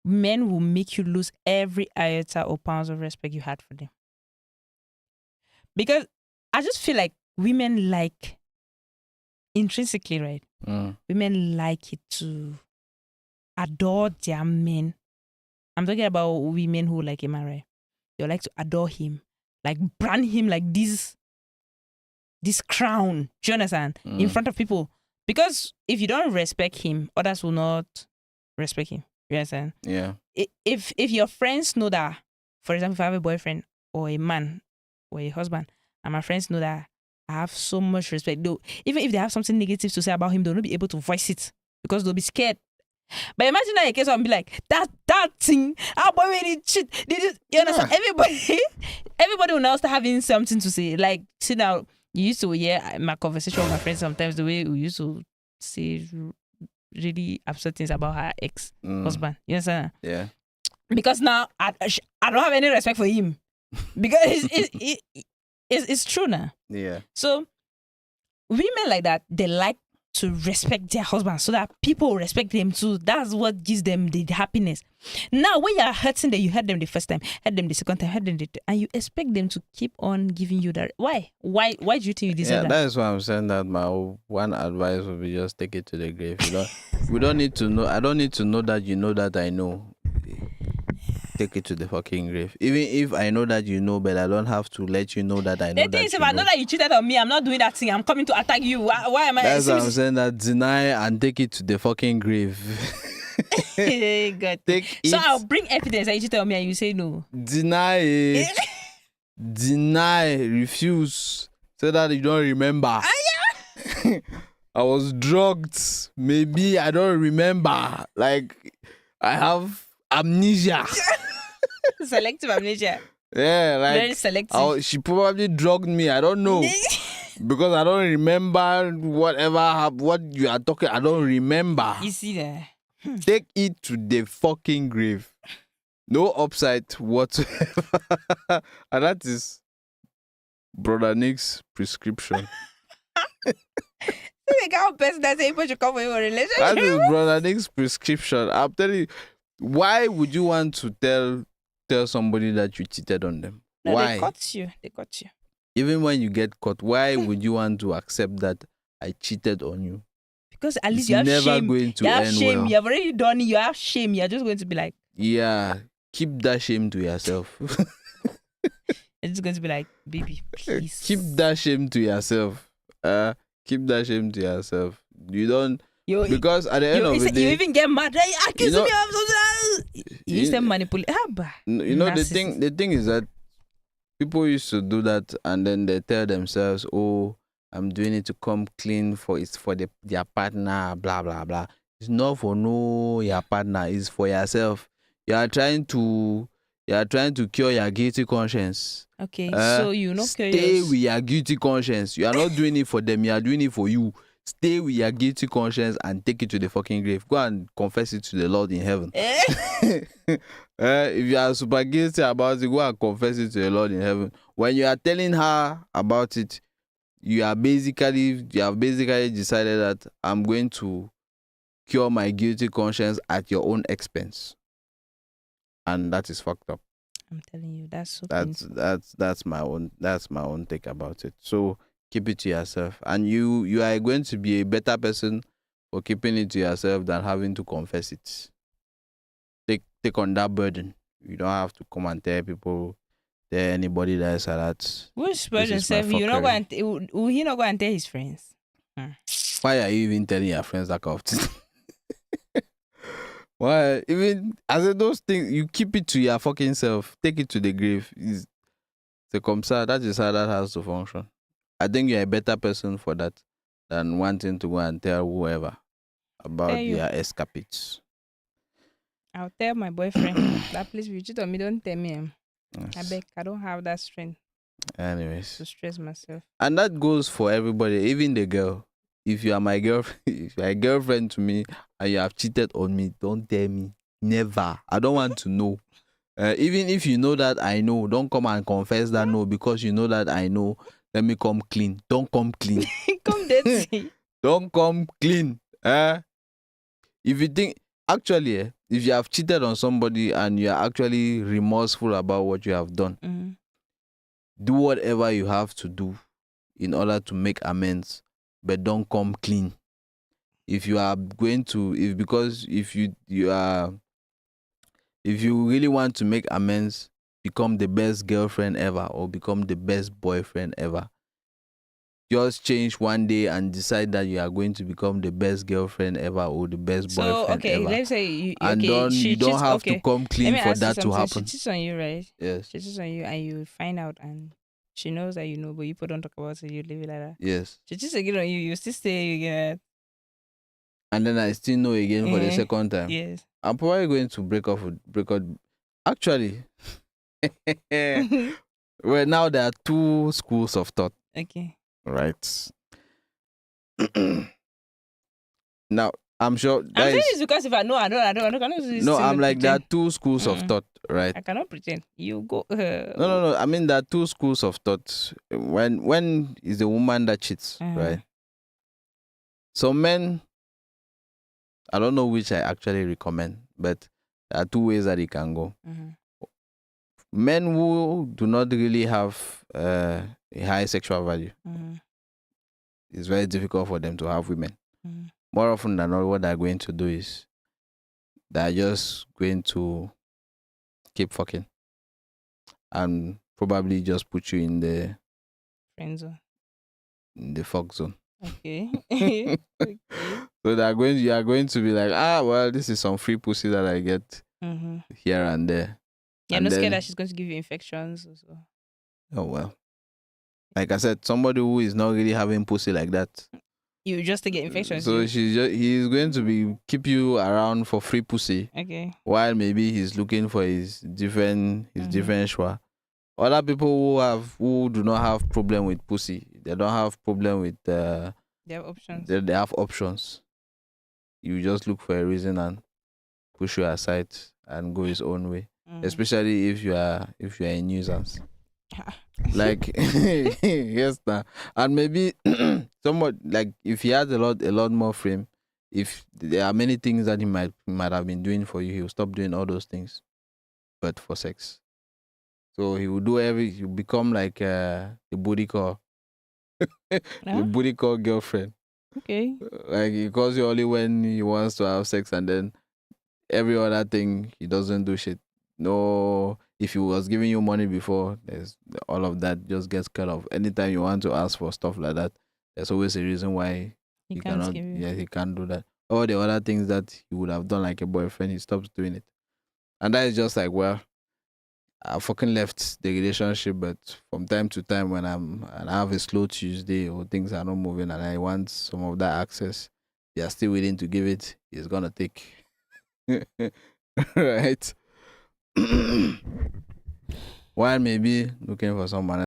Men will make you lose every iota or pounds of respect you had for them. Because I just feel like women like, intrinsically, right? Women like it to adore their men. I'm talking about women who like a man, right? They like to adore him, like brand him like this crown. Do you understand? In front of people. Because if you don't respect him, others will not respect him. You understand? Yeah. If your friends know that, for example, if I have a boyfriend or a man or a husband, and my friends know that I have so much respect, though, even if they have something negative to say about him, they'll not be able to voice it because they'll be scared. But imagine that in case I'll be like, that thing, our boy really cheat. You understand? Everybody will now start having something to say. Like, see now, you used to hear my conversation with my friends sometimes, the way we used to say really absurd things about her ex-husband. You understand? Yeah. Because now I don't have any respect for him. Because it's true now. Yeah. So women like that, they like to respect their husband so that people respect them too. That's what gives them the happiness. Now, when you are hurting them, you hurt them the first time, hurt them the second time, hurt them and you expect them to keep on giving you that. Why? Why do you think you deserve that? That is why I'm saying that my one advice would be just take it to the grave. We don't need to know. I don't need to know that you know that I know. take it to the fucking grave. Even if I know that you know, but I don't have to let you know that I know The thing that is, if you I know that you cheated on me, I'm not doing that thing. I'm coming to attack you. Why am I? That's what I'm saying. That deny and take it to the fucking grave. God. Take So it. I'll bring evidence that you cheated on me and you say no. Deny. Deny. Refuse. Say that you don't remember. I was drugged. Maybe I don't remember. Like I have amnesia. Selective amnesia. Yeah, like Very selective. she probably drugged me. I don't know. Because I don't remember what you are talking. I don't remember. You see that? Take it to the fucking grave. No upside whatsoever. And that is Brother Nick's prescription. The kind of person that's able to come with a relationship. That is Brother Nick's prescription. I'm telling you, why would you want to tell somebody that you cheated on them? No, Why? They caught you. They caught you. Even when you get caught, why would you want to accept that I cheated on you? Because at least It's you have never shame. going to You have end shame. well. You have already done it. You have shame. You're just going to be like, Yeah, keep that shame to yourself. it's just going to be like, baby, please. Keep that shame to yourself. Keep that shame to yourself. You don't because at the end of the day, you even get mad. Hey, accuse you know- me of something. You used to manipulate. You know the thing is that people used to do that and then they tell themselves, "Oh, I'm doing it to come clean for their partner, blah blah blah." It's not for your partner, it's for yourself. You are trying to cure your guilty conscience. Okay, so you not stay curious. with your guilty conscience. You are not doing it for them, you are doing it for you. Stay with your guilty conscience and take it to the fucking grave. Go and confess it to the Lord in heaven. If you are super guilty about it, go and confess it to the Lord in heaven. When you are telling her about it, you have basically decided that I'm going to cure my guilty conscience at your own expense. And that is fucked up. I'm telling you, that's so painful. That's my own take about it. So keep it to yourself, and you are going to be a better person for keeping it to yourself than having to confess it. Take on that burden. You don't have to come and tell people, tell anybody that is that. Which person said you not going? Will he not go and tell his friends? Why are you even telling your friends that kind of thing? Why? Even as in those things, you keep it to your fucking self. Take it to the grave. It's the comsa. That is how that has to function. I think you're a better person for that than wanting to go and tell whoever about their escapades. I'll tell my boyfriend that please, if you cheat on me, don't tell me. Yes. I beg, I don't have that strength Anyways. to stress myself. And that goes for everybody, even the girl. If you are my girlfriend, if you are a girlfriend to me and you have cheated on me, don't tell me. Never. I don't want to know. Even if you know that I know, don't come and confess that no, because you know that I know. Let me come clean. Don't come clean. Come dirty. Don't come clean. If you think, actually, if you have cheated on somebody and you are actually remorseful about what you have done, do whatever you have to do in order to make amends, but don't come clean. If you are going to, if you really want to make amends, become the best girlfriend ever or become the best boyfriend ever. Just change one day and decide that you are going to become the best girlfriend ever or the best boyfriend ever. Let's say you don't have to come clean for that to happen. She cheats on you, right? Yes. She cheats on you and you find out and she knows that you know, but you don't talk about it, you leave it like that. Yes. She cheats again on you, you still stay again. And then I still know again for the second time. Yes. I'm probably going to break up. Actually, well, now there are two schools of thought. Okay. Right. Now, I'm sure. I'm saying this because if I know, I cannot do this. No, I'm like, pretend. there are two schools of thought, right? I cannot pretend. You go. No. I mean, there are two schools of thought. When is the woman that cheats, right? Some men, I don't know which I actually recommend, but there are two ways that it can go. Men who do not really have a high sexual value, it's very difficult for them to have women. More often than not, what they're going to do is they're just going to keep fucking and probably just put you in the Friend fuck zone. Okay. Okay. So you are going to be like, well, this is some free pussy that I get Mm-hmm. here and there. Yeah, And I'm not scared then- that she's going to give you infections. So. Oh well. Like I said, somebody who is not really having pussy like that. You just to get infections. So he's going to keep you around for free pussy Okay. while maybe he's looking for his different schwa. Other people who do not have problem with pussy, they don't have problem with They have options. they have options. You just look for a reason and push you aside and go his own way. Especially if you are a nuisance. Like yes, nah. And maybe somewhat like if he has a lot more frame, if there are many things that he might have been doing for you, he will stop doing all those things, but for sex. So he will do you become like a booty call, the booty call girlfriend. Okay. Like he calls you only when he wants to have sex, and then every other thing he doesn't do shit. No, if he was giving you money before, there's all of that just gets cut off. Anytime you want to ask for stuff like that, there's always a reason why He he can't cannot. give you. Yeah, he can't do that. All the other things that he would have done like a boyfriend, he stops doing it, and that is just like, well, I fucking left the relationship, but from time to time when I have a slow Tuesday or things are not moving and I want some of that access, they are still willing to give it. He's gonna take. Right. While maybe looking for someone